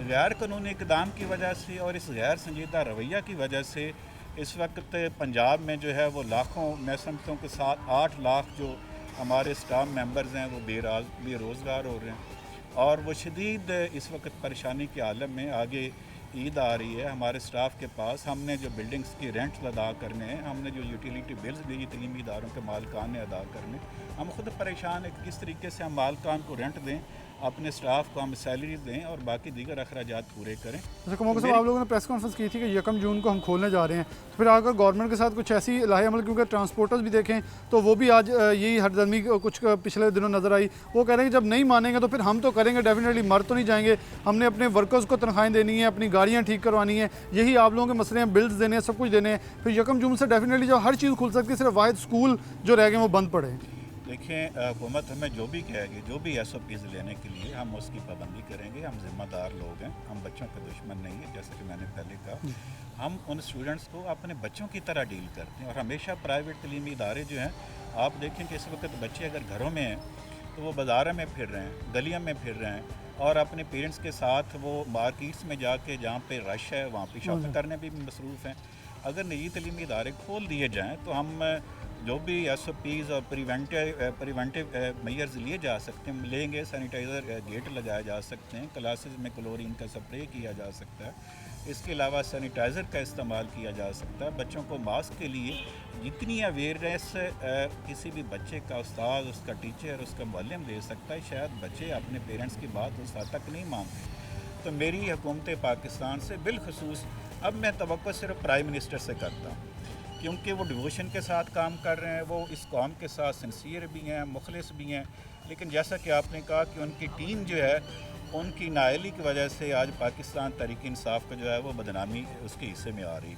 गैर कानूनी इकदाम की वजह से और इस गैर संजीदा रवैया की वजह से इस वक्त पंजाब में जो है वो लाखों, मैं समझता हूँ कि 7-8 लाख जो हमारे स्टाफ मेंबर्स हैं वो बेरोज़गार हो रहे हैं और वो शदीद इस वक्त परेशानी के आलम में। आगे ईद आ रही है, हमारे स्टाफ के पास हमने जो बिल्डिंग्स की रेंट्स अदा करने हैं, हमने जो यूटिलिटी बिल्स निजी तलीमी इदारों के मालकान ने अदा करने, हम खुद परेशान हैं कि किस तरीके से हम मालकान को रेंट दें, अपने स्टाफ को हम सैलरी दें और बाकी दीगर अखराजात पूरे करें। जैसे कमोका साहब, आप लोगों ने प्रेस कॉन्फ्रेंस की थी कि 1 जून को हम खोलने जा रहे हैं, तो फिर अगर गवर्नमेंट के साथ कुछ ऐसी लाहे अमल, क्योंकि ट्रांसपोर्टर्स भी देखें तो वो भी आज यही हरदर्मी कुछ पिछले दिनों नज़र आई, वो कह रहे हैं कि जब नहीं मानेंगे तो फिर हम तो करेंगे, डेफिनेटली मर तो नहीं जाएंगे, हमने अपने वर्कर्स को तनख्वाहें देनी है, अपनी गाड़ियाँ ठीक करवानी है, यही आप लोगों के मसले हैं, बिल्स देने हैं, सब कुछ देने हैं, फिर 1 जून से डेफिनेटली जो हर चीज़ खुल सकती है, सिर्फ वाहिद स्कूल जो रह गए वो बंद पड़े। देखें, हुकूमत हमें जो भी कहेगी, जो भी SOPs लेने के लिए हम उसकी पाबंदी करेंगे। हम ज़िम्मेदार लोग हैं, हम बच्चों के दुश्मन नहीं हैं। जैसे कि मैंने पहले कहा, हम उन स्टूडेंट्स को अपने बच्चों की तरह डील करते हैं और हमेशा प्राइवेट तलीमी इदारे जो हैं, आप देखें कि इस वक्त बच्चे अगर घरों में हैं तो वो बाज़ारों में फिर रहे हैं, गलियों में फिर रहे हैं और अपने पेरेंट्स के साथ वो मार्केट्स में जाके जहाँ पे रश है वहाँ पे शॉपिंग करने भी मसरूफ़ हैं। अगर निजी तलीमी इदारे खोल दिए जाएँ तो हम जो भी SOPs और प्रिवेंटिव मेजर्स लिए जा सकते हैं लेंगे। सैनिटाइज़र गेट लगाए जा सकते हैं, क्लासेस में क्लोरीन का स्प्रे किया जा सकता है, इसके अलावा सैनिटाइज़र का इस्तेमाल किया जा सकता है। बच्चों को मास्क के लिए जितनी अवेयरनेस किसी भी बच्चे का उस्ताद, उसका टीचर, उसका मुअल्लिम दे सकता है, शायद बच्चे अपने पेरेंट्स की बात उस हद तक नहीं मानते। तो मेरी हुकूमत पाकिस्तान से बिलखसूस अब मैं तवक्को सिर्फ प्राइम मिनिस्टर से करता हूँ, क्योंकि वो डिवोशन के साथ काम कर रहे हैं, वो इस कौम के साथ सिंसियर भी हैं, मुखलिस भी हैं। लेकिन जैसा कि आपने कहा कि उनकी टीम जो है, उनकी नाअहली की वजह से आज पाकिस्तान तहरीक इंसाफ का जो है वो बदनामी उसके हिस्से में आ रही।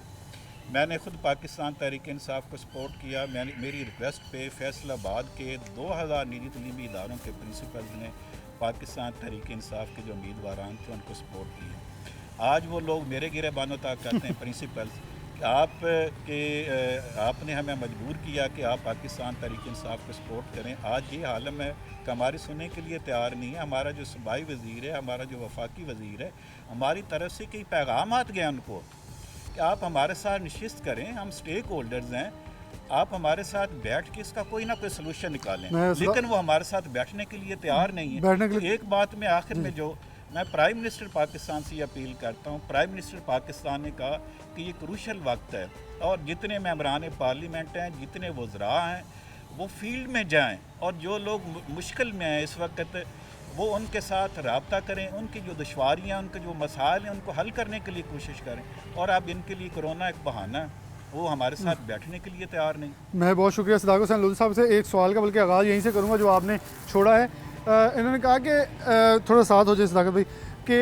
मैंने ख़ुद पाकिस्तान तहरीक इंसाफ को सपोर्ट किया। मेरी रिक्वेस्ट पे फैसलाबाद के 2000 निजी तलीमी इदारों के प्रिंसिपल्स ने पाकिस्तान तहरीक इंसाफ के जो उम्मीदवारान थे उनको सपोर्ट किया। आज वो लोग मेरे गिरेबानों तक कहते हैं प्रिंसिपल्स आपने हमें मजबूर किया कि आप पाकिस्तान तहरीक इंसाफ को सपोर्ट करें। आज ये हालम है कि हमारी सुनने के लिए तैयार नहीं है। हमारा जो सूबाई वज़ीर है, हमारा जो वफाकी वज़ीर है, हमारी तरफ से कई पैगाम आते गए उनको कि आप हमारे साथ नशिस्त करें, हम स्टेक होल्डर्स हैं, आप हमारे साथ बैठ के इसका कोई ना कोई सलूशन निकालें। लेकिन वो हमारे साथ बैठने के लिए तैयार नहीं है। एक बात में आखिर में जो मैं प्राइम मिनिस्टर पाकिस्तान से अपील करता हूँ, प्राइम मिनिस्टर पाकिस्तान ने कहा कि ये क्रूशल वक्त है और जितने मेंबरान पार्लियामेंट हैं, जितने वज़रा हैं, वो फील्ड में जाएं और जो लोग मुश्किल में हैं इस वक्त वो उनके साथ रब्ता करें, उनकी जो दुश्वारियाँ, उनके जो मसाइल हैं उनको हल करने के लिए कोशिश करें। और अब इनके लिए कोरोना एक बहाना है, वो हमारे साथ बैठने के लिए तैयार नहीं। मैं बहुत शुक्रिया सदाकत हुसैन लोधी साहब से। एक सवाल का बल्कि आगाज़ यहीं से करूँगा जो आपने छोड़ा है। इन्होंने कहा कि थोड़ा साथ हो जाए सदाकत भाई कि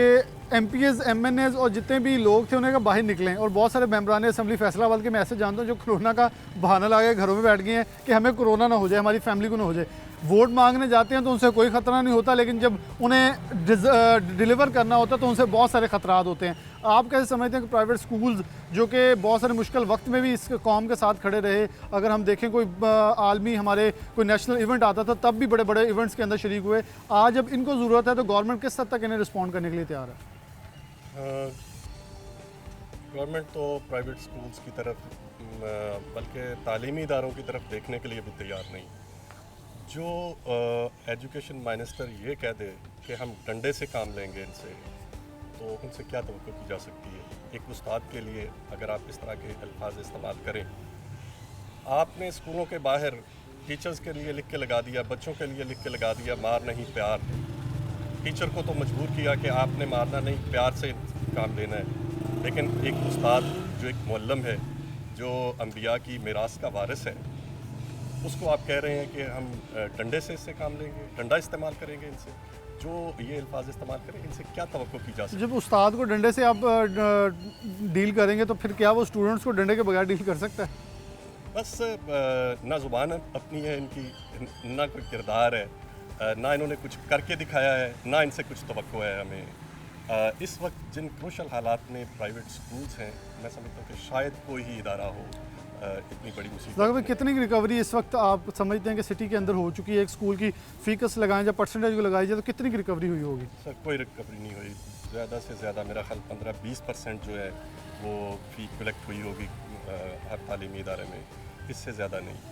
MPs, MNAs और जितने भी लोग थे उन्हें बाहर निकलें, और बहुत सारे मेंबरान असम्बली फैसलाबाद के मैं ऐसे जानता हूँ जो कोरोना का बहाना लगा के घरों में बैठ गए हैं कि हमें कोरोना ना हो जाए, हमारी फैमिली को ना हो जाए। वोट मांगने जाते हैं तो उनसे कोई ख़तरा नहीं होता, लेकिन जब उन्हें डिलीवर करना होता है तो उनसे बहुत सारे ख़तरात होते हैं। आप कैसे समझते हैं कि प्राइवेट स्कूल्स जो कि बहुत सारे मुश्किल वक्त में भी इस कौम के साथ खड़े रहे, अगर हम देखें कोई आलमी हमारे कोई नेशनल इवेंट आता था तब भी बड़े बड़े इवेंट्स के अंदर शरीक हुए, आज जब इनको ज़रूरत है तो गवर्नमेंट किस हद तक इन्हें रिस्पॉन्ड करने के लिए तैयार है? गवर्नमेंट तो प्राइवेट स्कूल्स की तरफ बल्कि तालीमी इदारों की तरफ देखने के लिए भी तैयार नहीं। जो एजुकेशन मिनिस्टर ये कह दे कि हम डंडे से काम लेंगे इनसे, तो उनसे क्या तवक्को की जा सकती है? एक उस्ताद के लिए अगर आप इस तरह के अल्फाज इस्तेमाल करें, आपने स्कूलों के बाहर टीचर्स के लिए लिख के लगा दिया, बच्चों के लिए लिख के लगा दिया मार नहीं प्यार। टीचर को तो मजबूर किया कि आपने मारना नहीं, प्यार से काम लेना है। लेकिन एक उस्ताद जो एक मुअल्लिम है, जो अंबिया की मिरास का वारिस है, उसको आप कह रहे हैं कि हम डंडे से इससे काम लेंगे, डंडा इस्तेमाल करेंगे इनसे। जो ये अल्फाज इस्तेमाल करें, इनसे क्या तवक्को की जा सकती है? जब उस्ताद को डंडे से आप डील करेंगे तो फिर क्या वो स्टूडेंट्स को डंडे के बगैर डील कर सकता है? बस ना ज़ुबान अपनी है इनकी, ना कोई किरदार है, ना इन्होंने कुछ करके दिखाया है, ना इनसे कुछ तवक्को है हमें। इस वक्त जिन क्रूशल हालात में प्राइवेट स्कूल्स हैं, मैं समझता हूँ कि शायद कोई ही इदारा हो इतनी बड़ी मुसीबत लगभग में। कितनी की रिकवरी इस वक्त आप समझते हैं कि सिटी के अंदर हो चुकी है? एक स्कूल की फीकस लगाएं या परसेंटेज को लगाई जाए तो कितनी की रिकवरी हुई होगी? सर कोई रिकवरी नहीं हुई, ज़्यादा से ज़्यादा मेरा ख्याल 15-20% जो है वो फ़ी कलेक्ट हुई होगी हर तालीमी इदारे में, इससे ज़्यादा नहीं।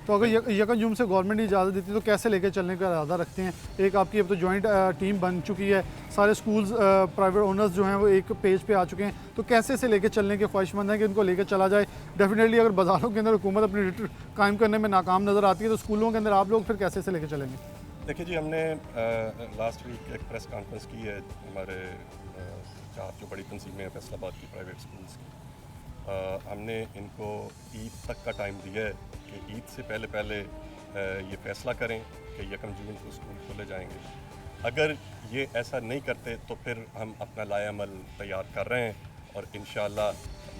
तो अगर यकम जून से गवर्नमेंट ने इजाज़त देती तो कैसे लेके चलने का इरादा रखते हैं? एक आपकी अब तो जॉइंट टीम बन चुकी है, सारे स्कूल्स प्राइवेट ओनर्स जो हैं वो एक पेज पे आ चुके हैं, तो कैसे से लेके चलने के ख्वाहिशमंद हैं कि इनको लेके चला जाए? डेफिनेटली अगर बाज़ारों के अंदर हुकूमत अपनी रेट कायम करने में नाकाम नज़र आती है तो स्कूलों के अंदर आप लोग फिर कैसे से लेके चलेंगे? देखिए जी, हमने लास्ट वीक एक प्रेस कॉन्फ्रेंस की है हमारे 4 जो बड़ी तंजीमें हैं फैसलाबाद की प्राइवेट स्कूल्स की। हमने इनको ईद तक का टाइम दिया है कि ईद से पहले ये फ़ैसला करें कि 1 जून को स्कूल खोले जाएंगे। अगर ये ऐसा नहीं करते तो फिर हम अपना लाएअमल तैयार कर रहे हैं और इंशाअल्लाह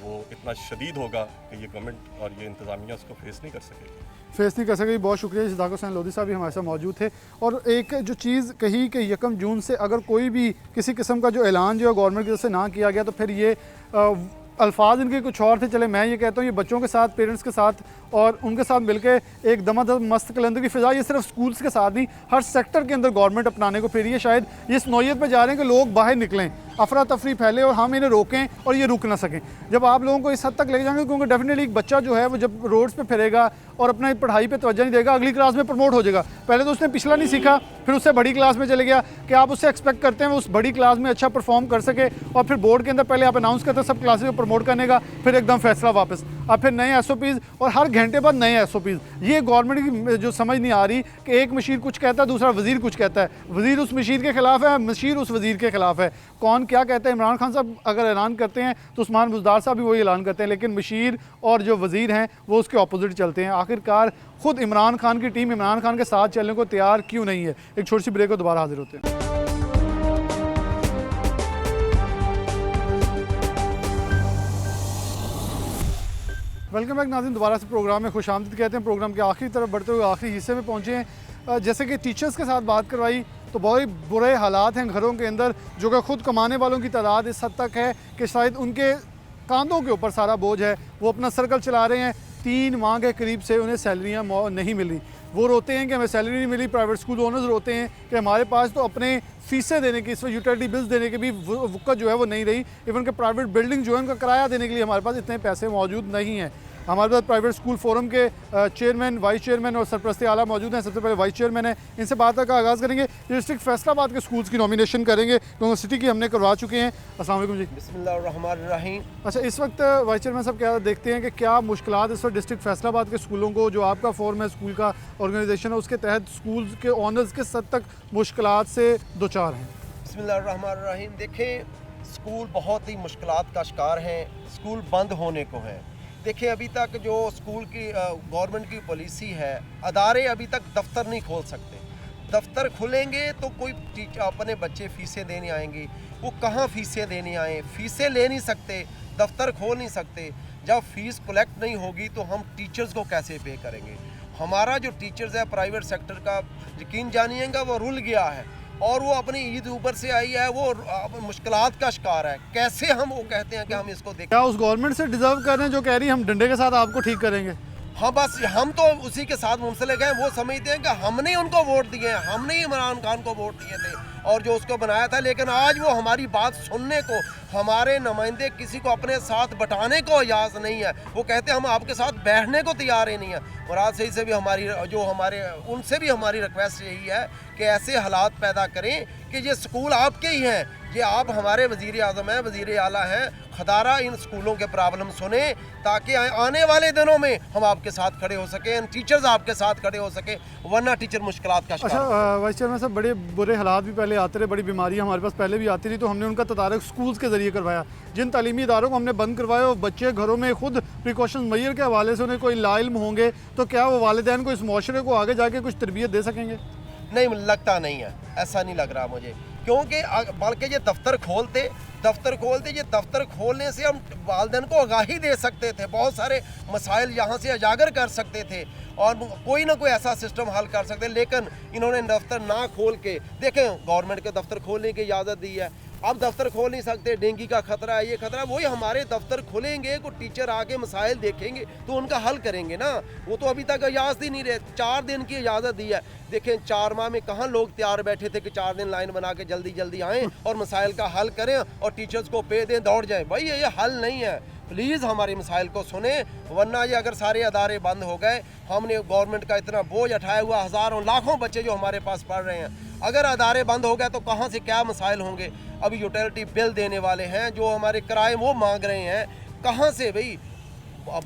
वो इतना शदीद होगा कि ये गवर्नमेंट और ये इंतज़ामिया उसको फेस नहीं कर सकेगी। फेस नहीं कर सकेगी। बहुत शुक्रिया। सिद्धार्थ हुसैन लोधी साहब भी हमारे साथ मौजूद थे। और एक जो चीज़ कही कि 1 जून से अगर कोई भी किसी किस्म का जो ऐलान जो है गवर्नमेंट की तरफ से ना किया गया तो फिर ये अल्फाज इनके कुछ और थे। चले मैं ये कहता हूँ ये बच्चों के साथ, पेरेंट्स के साथ और उनके साथ मिलकर एक दमादम मस्त कलंदर की फ़िज़ा ये सिर्फ स्कूल्स के साथ नहीं हर सेक्टर के अंदर गवर्नमेंट अपनाने को फिर ये शायद ये इस नौयत पर जा रहे हैं कि लोग बाहर निकलें, अफरा तफरी फैले और हम इन्हें रोकें और ये रुक ना सकें। जब आप लोगों को इस हद तक ले जाएंगे क्योंकि डेफिनेटली एक बच्चा जो है वो जब रोड्स पे फिरेगा और अपना पढ़ाई पे तवज्जो नहीं देगा, अगली क्लास में प्रमोट हो जाएगा। पहले तो उसने पिछला नहीं सीखा, फिर उससे बड़ी क्लास में चले गया कि आप उससे एक्सपेक्ट करते हैं वो उस बड़ी क्लास में अच्छा परफॉर्म कर सके और फिर बोर्ड के अंदर पहले आप अनाउंस करते हैं सब क्लासेस को प्रमोट करने का, फिर एकदम फैसला वापस, अब फिर नए SOPs और हर घंटे बाद नए SOPs। ये गवर्नमेंट की जो समझ नहीं आ रही कि एक मशीर कुछ कहता है, दूसरा वजीर कुछ कहता है, वजीर उस मशीर के खिलाफ है, मशीर उस वजीर के खिलाफ है। कौन क्या कहता है? इमरान खान साहब अगर ऐलान करते हैं तो उस्मान बुज़दार साहब भी वही ऐलान करते हैं, लेकिन मशीर और जो वजीर हैं वो उसके अपोजिट चलते हैं। आखिरकार खुद इमरान खान की टीम इमरान खान के साथ चलने को तैयार क्यों नहीं है? एक छोटी सी ब्रेक को दोबारा हाजिर होते हैं। वेलकम बैक नाज़रीन, दोबारा से प्रोग्राम में खुशामदीद कहते हैं। प्रोग्राम के आखिरी तरफ बढ़ते हुए आखिरी हिस्से में पहुँचे हैं। जैसे कि टीचर्स के साथ बात करवाई तो बहुत ही बुरे हालात हैं घरों के अंदर, जो कि ख़ुद कमाने वालों की तादाद इस हद तक है कि शायद उनके कांधों के ऊपर सारा बोझ है। वो अपना सर्कल चला रहे हैं, 3 माह के करीब से उन्हें सैलरियाँ नहीं मिली। वो रोते हैं कि हमें सैलरी नहीं मिली। प्राइवेट स्कूल ओनर्स रोते हैं कि हमारे पास तो अपने फीसें देने की, इस वक्त यूटिलिटी बिल्स देने की भी वक़्त जो है वो नहीं रही। इवन कि प्राइवेट बिल्डिंग जो है उनका किराया देने के लिए हमारे पास इतने पैसे मौजूद नहीं हैं। हमारे पास प्राइवेट स्कूल फोरम के चेयरमैन, वाइस चेयरमैन और सरपरस्ती आला मौजूद हैं। सबसे पहले वाइस चेयरमैन है, इनसे बात का आगाज़ करेंगे। डिस्ट्रिक्ट फैसलाबाद के स्कूल्स की नॉमिनेशन करेंगे क्योंकि सिटी की हमने करवा चुके हैं। अस्सलाम वालेकुम जी। बिस्मिल्लाहिर्रहमानिर्रहीम। अच्छा, इस वक्त वाइस चेयरमैन साहब क्या देखते हैं कि क्या मुश्किलात इस वक्त डिस्ट्रिक्ट फैसलाबाद के स्कूलों को, जो आपका फोरम है स्कूल का ऑर्गेनाइजेशन है, उसके तहत स्कूल के ऑनर्स किस हद तक मुश्किलात से दो चार हैं? बिस्मिल्लाहिर्रहमानिर्रहीम। देखें, स्कूल बहुत ही मुश्किलात का शिकार हैं, स्कूल बंद होने को है। देखिए, अभी तक जो स्कूल की गवर्नमेंट की पॉलिसी है, अदारे अभी तक दफ्तर नहीं खोल सकते। दफ्तर खुलेंगे तो कोई टीचर अपने बच्चे फ़ीसें देने आएंगे, वो कहाँ फ़ीसें देने आए? फ़ीसें ले नहीं सकते, दफ्तर खोल नहीं सकते। जब फ़ीस कलेक्ट नहीं होगी तो हम टीचर्स को कैसे पे करेंगे? हमारा जो टीचर्स है प्राइवेट सेक्टर का, यकीन जानिएगा वो रुल गया है और वो अपनी ईद ऊपर से आई है, वो मुश्किलात का शिकार है। कैसे हम वो कहते हैं कि हम इसको देखें? क्या उस गवर्नमेंट से डिज़र्व कर रहे हैं जो कह रही है हम डंडे के साथ आपको ठीक करेंगे? हाँ, बस हम तो उसी के साथ मुंसलिक हैं। वो समझते हैं कि हमने उनको वोट दिए हैं, हमने इमरान खान को वोट दिए थे और जो उसको बनाया था, लेकिन आज वो हमारी बात सुनने को, हमारे नुमाइंदे किसी को अपने साथ बटाने को इजाज़त नहीं है। वो कहते हैं हम आपके साथ बैठने को तैयार ही नहीं है। मुराद सही से भी उनसे भी हमारी रिक्वेस्ट यही है कि ऐसे हालात पैदा करें कि ये स्कूल आपके ही हैं, ये आप हमारे वज़ीर आज़म हैं, वज़ीर आला हैं, खदारा इन स्कूलों के प्रॉब्लम सुने ताकि आने वाले दिनों में हम आपके साथ खड़े हो सकें, टीचर्स आपके साथ खड़े हो सके, वरना टीचर मुश्किलात का शिकार। अच्छा, वाइस चेयरमैन साहब, बड़े बुरे हालात भी पहले आते रहे, बड़ी बीमारियां हमारे पास पहले भी आती रही, तो हमने उनका तदारक स्कूल्स के ज़रिए करवाया। जिन तालीमी इदारों को हमने बंद करवाया और बच्चे घरों में खुद प्रिकॉशन मैयर के हवाले से उन्हें कोई लाइल्म होंगे तो क्या वो वालिदैन को, इस माशरे को आगे जाके कुछ तरबियत दे सकेंगे? नहीं, लगता नहीं है, ऐसा नहीं लग रहा मुझे, क्योंकि बल्कि ये दफ्तर खोलते, ये दफ्तर खोलने से हम वालिदैन को आगाही दे सकते थे, बहुत सारे मसाइल यहाँ से उजागर कर सकते थे और कोई ना कोई ऐसा सिस्टम हल कर सकते। लेकिन इन्होंने दफ्तर ना खोल के, देखें, गवर्नमेंट के दफ्तर खोलने की इजाज़त दी है, आप दफ्तर खोल नहीं सकते, डेंगू का खतरा है, ये खतरा है, वही हमारे दफ्तर खुलेंगे, कोई टीचर आके मसाइल देखेंगे तो उनका हल करेंगे ना। वो तो अभी तक इजाज़त ही नहीं रहे, 4 दिन की इजाज़त दी है। देखें 4 माह में कहाँ लोग तैयार बैठे थे कि 4 दिन लाइन बना के जल्दी जल्दी आएँ और मसाइल का हल करें और टीचर्स को पे दें, दौड़ जाएँ। भाई ये हल नहीं है। प्लीज़ हमारे मसाइल को सुने, वरना ये अगर सारे अदारे बंद हो गए, हमने गवर्नमेंट का इतना बोझ उठाया हुआ, हज़ारों लाखों बच्चे जो हमारे पास पढ़ रहे हैं, अगर अदारे बंद हो गए तो कहाँ से क्या मसाइल होंगे। अभी यूटिलिटी बिल देने वाले हैं, जो हमारे किराए वो मांग रहे हैं, कहाँ से भाई,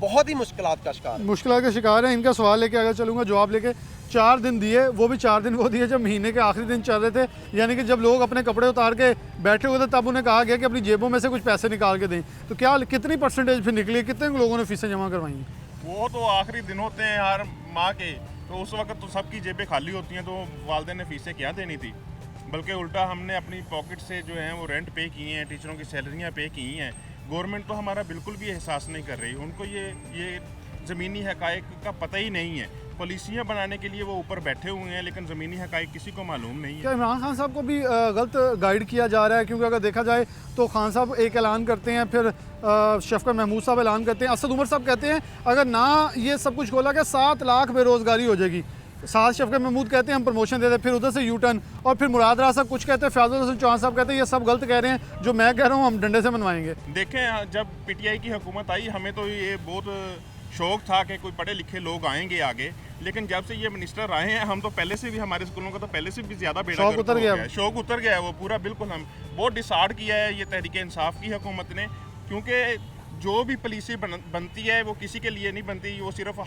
बहुत ही मुश्किलात का शिकार। मुश्किल के शिकार हैं। इनका सवाल लेके आगे चलूँगा, जवाब लेके। 4 दिन दिए, वो भी 4 दिन वो दिए जब महीने के आखिरी दिन चल रहे थे, यानी कि जब लोग अपने कपड़े उतार के बैठे हुए थे तब उन्हें कहा गया कि अपनी जेबों में से कुछ पैसे निकाल के दें। तो क्या कितनी परसेंटेज फिर निकली, कितने लोगों ने फीसें जमा करवाई? वो तो आखिरी दिन होते हैं हर माह के, तो उस वक्त तो सबकी जेबें खाली होती हैं, तो वालदेन ने फीसें क्या देनी थी, बल्कि उल्टा हमने अपनी पॉकेट से जो है वो रेंट पे किए हैं, टीचरों की सैलरियाँ पे की हैं। गवर्नमेंट तो हमारा बिल्कुल भी एहसास नहीं कर रही, उनको ये ज़मीनी हक़ाइक़ का पता ही नहीं है। पॉलिसियाँ बनाने के लिए वो ऊपर बैठे हुए हैं, लेकिन ज़मीनी हक़ाइक़ किसी को मालूम नहीं है। क्या इमरान खान साहब को भी गलत गाइड किया जा रहा है? क्योंकि अगर देखा जाए तो खान साहब एक ऐलान करते हैं, फिर शफकत महमूद साहब ऐलान करते हैं, असद उमर साहब कहते हैं अगर ना ये सब कुछ खोला गया 7 लाख बेरोज़गारी हो जाएगी। साथ शफकत महमूद कहते हैं हम प्रमोशन देते हैं, फिर उधर से यू टर्न, और फिर मुराद राज साहब कुछ कहते हैं, फयाजुल हसन चौहान साहब कहते हैं ये सब गलत कह रहे हैं, जो मैं कह रहा हूँ हम डंडे से मनवाएंगे। देखें, जब पीटीआई की हुकूमत आई हमें तो ये बहुत शौक था कि कोई पढ़े लिखे लोग आएंगे आगे, लेकिन जब से ये मिनिस्टर आए हैं हम तो पहले से भी, हमारे स्कूलों का तो पहले से भी ज़्यादा बेड़ा शौक उतर गया, शौक उतर गया है वो पूरा। बिल्कुल हम बहुत डिसार्ड किया है ये तहरीक इंसाफ की हुकूमत ने, क्योंकि जो भी पॉलिसी बनती है वो किसी के लिए नहीं बनती, वो सिर्फ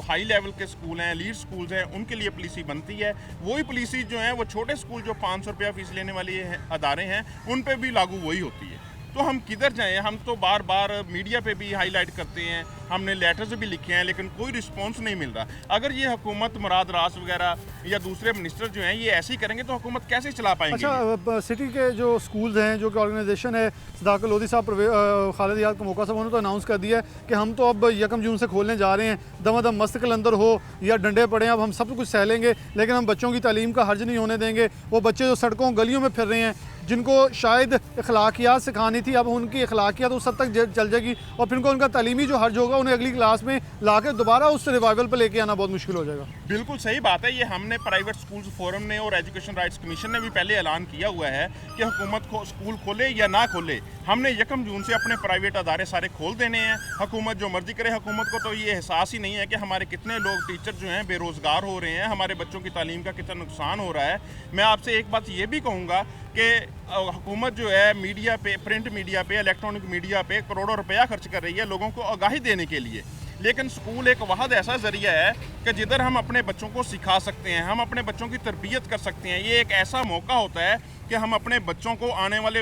हाई लेवल के स्कूल हैं, लीड स्कूल्स हैं, उनके लिए पॉलिसी बनती है। वही पॉलिसी जो है वो छोटे स्कूल जो 500 रुपया फ़ीस लेने वाले अदारे हैं उन पे भी लागू वही होती है। तो हम किधर जाएं? हम तो बार बार मीडिया पे भी हाईलाइट करते हैं, हमने लेटर्स भी लिखे हैं, लेकिन कोई रिस्पांस नहीं मिल रहा। अगर ये हुकूमत मुराद रास वगैरह या दूसरे मिनिस्टर जो हैं ये ऐसे ही करेंगे तो हुकूमत कैसे चला पाएंगे? अच्छा, सिटी के जो स्कूल्स हैं, जो कि ऑर्गेनाइजेशन है, सदाकत लोधी साहब, खालिद याद कमोका साहब, उन्होंने तो अनाउंस कर दिया है कि हम तो अब 1 जून से खोलने जा रहे हैं, दमादम मस्त कलंदर हो या डंडे पड़े, अब हम सब कुछ सह लेंगे, लेकिन हम बच्चों की तालीम का हर्ज नहीं होने देंगे। वो बच्चे जो सड़कों गलियों में फिर रहे हैं, जिनको शायद अखलाकियात सिखानी थी, अब उनकी अखलाकियात उस हद तक चल जाएगी और फिर उनका तालीमी जो हर्ज होगा उन्हें अगली क्लास में ला के दोबारा उस रिवाइवल पर लेके आना बहुत मुश्किल हो जाएगा। बिल्कुल सही बात है। ये हमने प्राइवेट स्कूल्स फोरम ने और एजुकेशन राइट्स कमीशन ने भी पहले ऐलान किया हुआ है कि हुकूमत को स्कूल खोले या ना खोले, हमने 1 जून से अपने प्राइवेट अदारे सारे खोल देने हैं। हुकूमत जो मर्जी करे, हुकूमत को तो ये एहसास ही नहीं है कि हमारे कितने लोग टीचर जो हैं बेरोज़गार हो रहे हैं, हमारे बच्चों की तालीम का कितना नुकसान हो रहा है। मैं आपसे एक बात ये भी कहूँगा कि हुकूमत जो है मीडिया पे, प्रिंट मीडिया पे, इलेक्ट्रॉनिक मीडिया पे करोड़ों रुपया खर्च कर रही है लोगों को आगाही देने के लिए, लेकिन स्कूल एक वाहद ऐसा ज़रिया है कि जिधर हम अपने बच्चों को सिखा सकते हैं, हम अपने बच्चों की तरबियत कर सकते हैं। ये एक ऐसा मौका होता है कि हम अपने बच्चों को आने वाले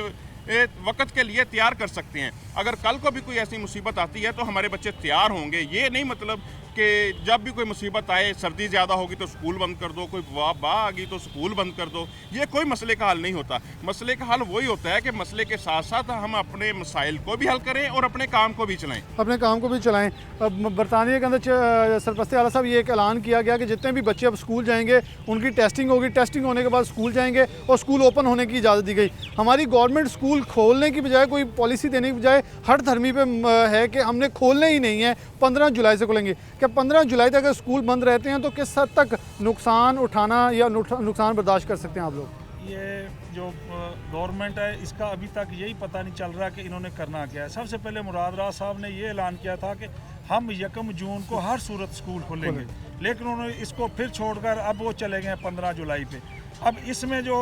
वक्त के लिए तैयार कर सकते हैं। अगर कल को भी कोई ऐसी मुसीबत आती है तो हमारे बच्चे तैयार होंगे। ये नहीं मतलब कि जब भी कोई मुसीबत आए, सर्दी ज़्यादा होगी तो स्कूल बंद कर दो, कोई वबा आ गई तो स्कूल बंद कर दो, ये कोई मसले का हल नहीं होता। मसले का हल वही होता है कि मसले के साथ साथ हम अपने मसाइल को भी हल करें और अपने काम को भी चलाएं। अपने काम को भी चलाएं। अब बरतानिया के अंदर सरपरस्त आला साहब ये एक ऐलान किया गया कि जितने भी बच्चे अब स्कूल जाएंगे उनकी टेस्टिंग होगी, टेस्टिंग होने के बाद स्कूल जाएंगे और स्कूल ओपन होने की इजाज़त दी गई। हमारी गवर्नमेंट स्कूल खोलने की बजाय, कोई पॉलिसी देने की बजाय हर धर्मी पे है कि हमने खोलने ही नहीं है, 15 जुलाई से खोलेंगे। क्या 15 जुलाई तक अगर स्कूल बंद रहते हैं तो किस हद तक नुकसान उठाना या नुकसान बर्दाश्त कर सकते हैं आप लोग? ये जो गवर्नमेंट है इसका अभी तक यही पता नहीं चल रहा कि इन्होंने करना क्या है। सबसे पहले मुराद राज साहब ने ये ऐलान किया था कि हम 1 जून को हर सूरत स्कूल खोलेंगे, लेकिन उन्होंने इसको फिर छोड़कर अब वो चले गए 15 जुलाई पे। अब इसमें जो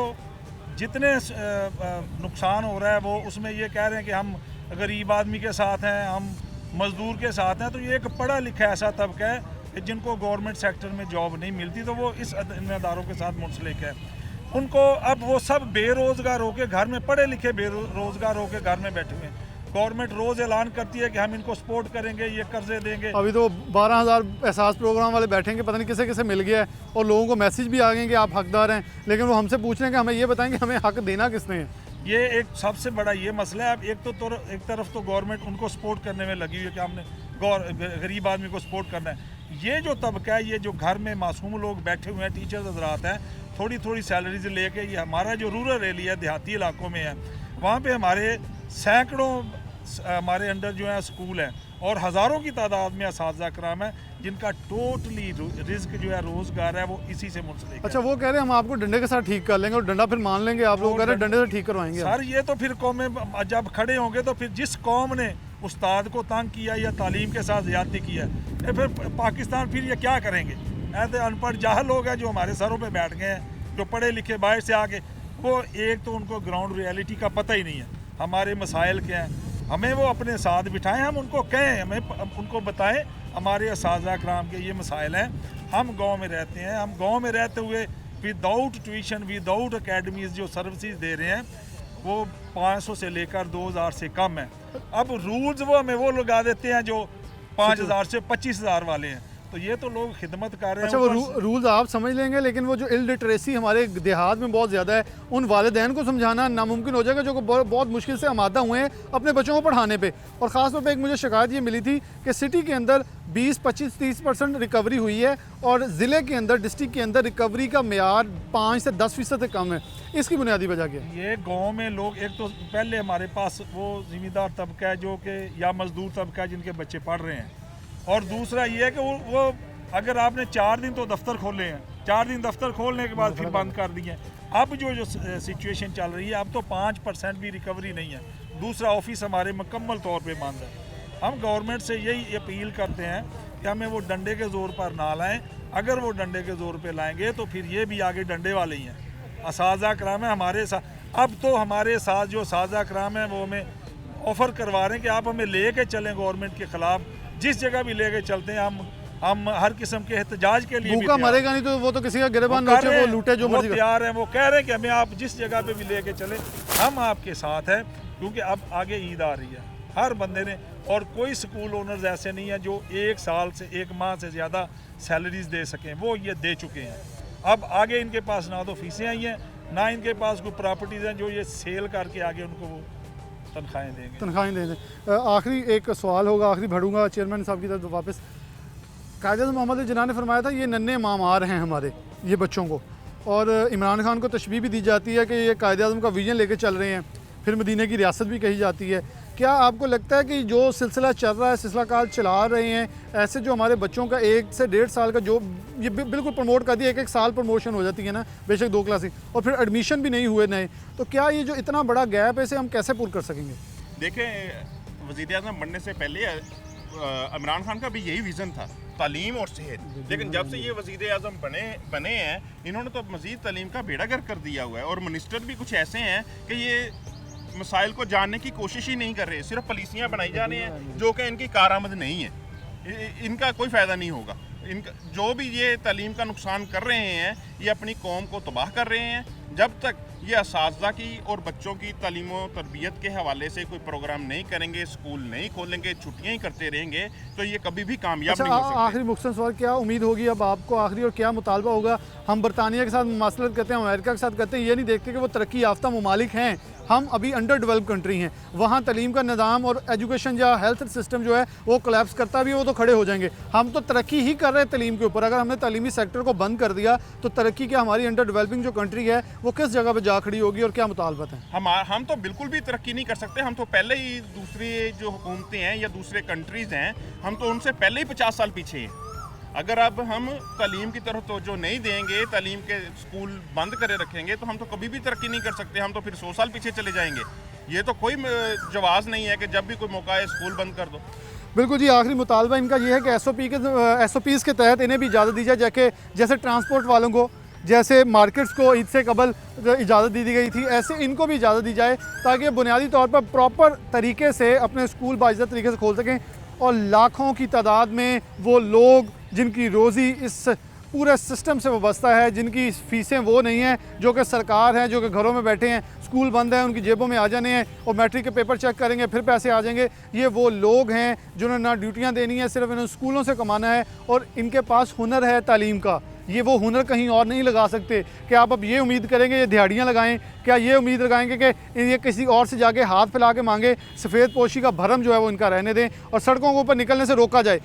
जितने नुकसान हो रहा है वो उसमें ये कह रहे हैं कि हम गरीब आदमी के साथ हैं, हम मज़दूर के साथ हैं। तो ये एक पढ़ा लिखा ऐसा तबका है कि जिनको गवर्नमेंट सेक्टर में जॉब नहीं मिलती, तो वो इस इदारों के साथ मुंसलिक है। उनको अब वो सब बेरोज़गार होकर घर में, पढ़े लिखे बेरोज़गार होकर घर में बैठे हुए हैं। गवर्नमेंट रोज़ ऐलान करती है कि हम इनको सपोर्ट करेंगे, ये कर्जे देंगे। अभी तो 12,000 एहसास प्रोग्राम वाले बैठेंगे, पता नहीं किसे किसे मिल गया है, और लोगों को मैसेज भी आ गए कि आप हकदार हैं, लेकिन वो हमसे पूछ रहे हैं कि हमें ये बताएंगे हमें हक देना किसने है। ये एक सबसे बड़ा ये मसला है। अब एक तरफ तो गवर्नमेंट उनको सपोर्ट करने में लगी हुई है कि हमने गरीब आदमी को सपोर्ट करना है। ये जो तबका है, ये जो घर में मासूम लोग बैठे हुए हैं, टीचर्स हजरात हैं, थोड़ी थोड़ी सैलरीज लेके, ये हमारा जो रूरल एरिया देहाती इलाकों में है, वहाँ पे हमारे सैकड़ों हमारे अंडर जो है स्कूल हैं और हज़ारों की तादाद में असातिज़ा कराम है जिनका टोटली रिस्क जो है रोज़गार है वो इसी से मुंसलिक है। अच्छा, वो कह रहे हैं हम आपको डंडे के साथ ठीक कर लेंगे और डंडा फिर मान लेंगे, आप लोग कह रहे हैं डंडे से ठीक करवाएंगे। सर ये तो फिर कौमें जब खड़े होंगे तो फिर जिस कौम ने उस्ताद को तंग किया या तालीम के साथ ज़्यादती किया है, फिर पाकिस्तान फिर ये क्या करेंगे? ऐसे अनपढ़ जाहल लोग हैं जो हमारे सरों पे बैठ गए हैं, जो पढ़े लिखे बाहर से आके, वो एक तो उनको ग्राउंड रियलिटी का पता ही नहीं है, हमारे मसाइल क्या हैं। हमें वो अपने साथ बिठाएं, हम उनको कहें, हमें उनको बताएं हमारे असातिज़ा कराम के ये मसाइल हैं। हम गांव में रहते हैं, हम गांव में रहते हुए विदाउट ट्यूशन, विदाउट एकेडमीज़ जो सर्विसेज दे रहे हैं वो 500 से लेकर 2000 से कम है। अब रूल्स वो हमें वो लगा देते हैं जो 5000 से 25000 वाले हैं, तो ये तो लोग खिदमत कर रहे हैं। अच्छा, वो रूल्स आप समझ लेंगे, लेकिन वो जो इलिटरेसी हमारे देहात में बहुत ज़्यादा है, उन वालिदैन को समझाना नामुमकिन हो जाएगा जो कि बहुत मुश्किल से आमादा हुए हैं अपने बच्चों को पढ़ाने पे। और ख़ास तौर पे एक मुझे शिकायत ये मिली थी कि सिटी के अंदर 20, 25, 30% रिकवरी हुई है और ज़िले के अंदर, डिस्ट्रिक्ट के अंदर रिकवरी का मेयार 5 से 10% से कम है। इसकी बुनियादी वजह क्या है? ये गाँव में लोग, एक तो पहले हमारे पास वो ज़िम्मेदार तबका है जो कि या मजदूर तबका है जिनके बच्चे पढ़ रहे हैं, और दूसरा ये है कि वो अगर आपने 4 दिन तो दफ्तर खोले हैं, 4 दिन दफ्तर खोलने के बाद फिर बंद कर दिए। अब जो सिचुएशन चल रही है, अब तो 5% भी रिकवरी नहीं है। दूसरा, ऑफिस हमारे मुकम्मल तौर पे बंद है। हम गवर्नमेंट से यही अपील करते हैं कि हमें वो डंडे के ज़ोर पर ना लाएं। अगर वो डंडे के ज़ोर पे लाएंगे तो फिर ये भी आगे डंडे वाले ही हैं। असातिज़ा कराम है हमारे साथ, अब तो हमारे साथ जो असातिज़ा कराम है वो हमें ऑफ़र करवा रहे हैं कि आप हमें ले कर चलें गवर्नमेंट के ख़िलाफ़, जिस जगह भी ले कर चलते हैं हम हर किस्म के एहतजाज के लिए भूखा मरेगा नहीं तो वो तो किसी का गिरबान नोचे, वो लूटे जो मर्जी तैयार हैं। वो कह रहे हैं कि हमें आप जिस जगह पे भी लेके चले हम आपके साथ हैं, क्योंकि अब आगे ईद आ रही है। हर बंदे ने, और कोई स्कूल ओनर्स ऐसे नहीं है जो 1 साल से 1 माह से ज़्यादा सैलरीज दे सकें, वो ये दे चुके हैं। अब आगे इनके पास ना तो फीसें आई हैं, ना इनके पास कोई प्रॉपर्टीज़ हैं जो ये सेल करके आगे उनको वो तनख्वाहें देंगे। आखिरी एक सवाल होगा, आखिरी बढ़ूंगा चेयरमैन साहब की तरफ वापस। कायद-ए-आज़म मोहम्मद जिन्ना ने फरमाया था ये नन्हे मामार हैं हमारे ये बच्चों को, और इमरान खान को तशबीह भी दी जाती है कि ये कायद-ए-आज़म का विजन लेके चल रहे हैं, फिर मदीने की रियासत भी कही जाती है। क्या आपको लगता है कि जो सिलसिला चल रहा है, सिलसिला काल चला रहे हैं, ऐसे जो हमारे बच्चों का 1 से 1.5 साल का जो ये बिल्कुल प्रमोट कर दिया, 1-1 साल प्रमोशन हो जाती है ना, बेशक 2 क्लासें, और फिर एडमिशन भी नहीं हुए नए, तो क्या ये जो इतना बड़ा गैप है इसे हम कैसे पूरा कर सकेंगे? देखें, वज़ीर-ए-आज़म बनने से पहले इमरान खान का भी यही विज़न था, तालीम और सेहत। लेकिन जब से ये वज़ीर-ए-आज़म बने हैं, इन्होंने तो मज़ीद तालीम का बेड़ागर कर दिया हुआ है, और मिनिस्टर भी कुछ ऐसे हैं कि ये मसाइल को जानने की कोशिश ही नहीं कर रहे, सिर्फ पॉलिसियाँ बनाई जा रही हैं जो कि इनकी कारआमद नहीं है, इनका कोई फ़ायदा नहीं होगा। इनका जो भी ये तालीम का नुकसान कर रहे हैं, ये अपनी कौम को तबाह कर रहे हैं। जब तक ये असातिज़ा की और बच्चों की तालीम व तरबियत के हवाले से कोई प्रोग्राम नहीं करेंगे, स्कूल नहीं खोलेंगे, छुट्टियाँ ही करते रहेंगे, तो ये कभी भी कामयाब नहीं हो सकते। आखिरी मुख्तसर सवाल, क्या उम्मीद होगी अब आपको आखिरी, और क्या मुतालबा होगा? हम बरतानिया के साथ मुमासलत करते हैं, अमेरिका के साथ करते हैं, ये नहीं देखते कि वो तरक्की याफ्ता ममालिक हैं, हम अभी अंडर डेवलप कंट्री हैं। वहाँ तालीम का निज़ाम और एजुकेशन या हेल्थ सिस्टम जो है वो कोलैप्स करता भी है, वो तो खड़े हो जाएंगे। हम तो तरक्की ही कर रहे हैं तालीम के ऊपर। अगर हमने तालीमी सेक्टर को बंद कर दिया तो तरक्की क्या हमारी अंडर डेवलपिंग जो कंट्री है वो किस जगह पर जा खड़ी होगी, और क्या मुतालबत है? हम तो बिल्कुल भी तरक्की नहीं कर सकते। हम तो पहले ही दूसरी जो हुकूमतें हैं या दूसरे कंट्रीज़ हैं, हम तो उनसे पहले ही 50 साल पीछे हैं। अगर अब हम तालीम की तरफ तवज्जो नहीं देंगे, तालीम के स्कूल बंद करे रखेंगे, तो हम तो कभी भी तरक्की नहीं कर सकते। हम तो फिर 100 साल पीछे चले जाएंगे। ये तो कोई जवाज़ नहीं है कि जब भी कोई मौका है स्कूल बंद कर दो। बिल्कुल जी, आखिरी मुतालबा इनका ये है कि SOPs के तहत इन्हें भी इजाज़त दी जाए, जैसे ट्रांसपोर्ट वालों को, जैसे मार्केट्स को ईद से कबल इजाज़त दी गई थी, ऐसे इनको भी इजाज़त दी जाए ताकि बुनियादी तौर पर प्रॉपर तरीके से अपने स्कूल बाइज़्ज़त तरीके से खोल सकें, और लाखों की तादाद में वो लोग जिनकी रोज़ी इस पूरे सिस्टम से वाबस्ता है, जिनकी फ़ीसें वो नहीं हैं जो कि सरकार है, जो कि घरों में बैठे हैं, स्कूल बंद है, उनकी जेबों में आ जाने हैं और मैट्रिक के पेपर चेक करेंगे फिर पैसे आ जाएंगे। ये वो लोग हैं जिन्होंने ना ड्यूटियाँ देनी है, सिर्फ इन्होंने स्कूलों से कमाना है, और इनके पास हुनर है तालीम का। ये वो हुनर कहीं और नहीं लगा सकते कि आप अब ये उम्मीद करेंगे ये दिहाड़ियाँ लगाएं, क्या ये उम्मीद लगाएंगे कि ये किसी और से जाके हाथ फैला के मांगे? सफ़ेद पोशी का भरम जो है वो इनका रहने दें और सड़कों के ऊपर निकलने से रोका जाए।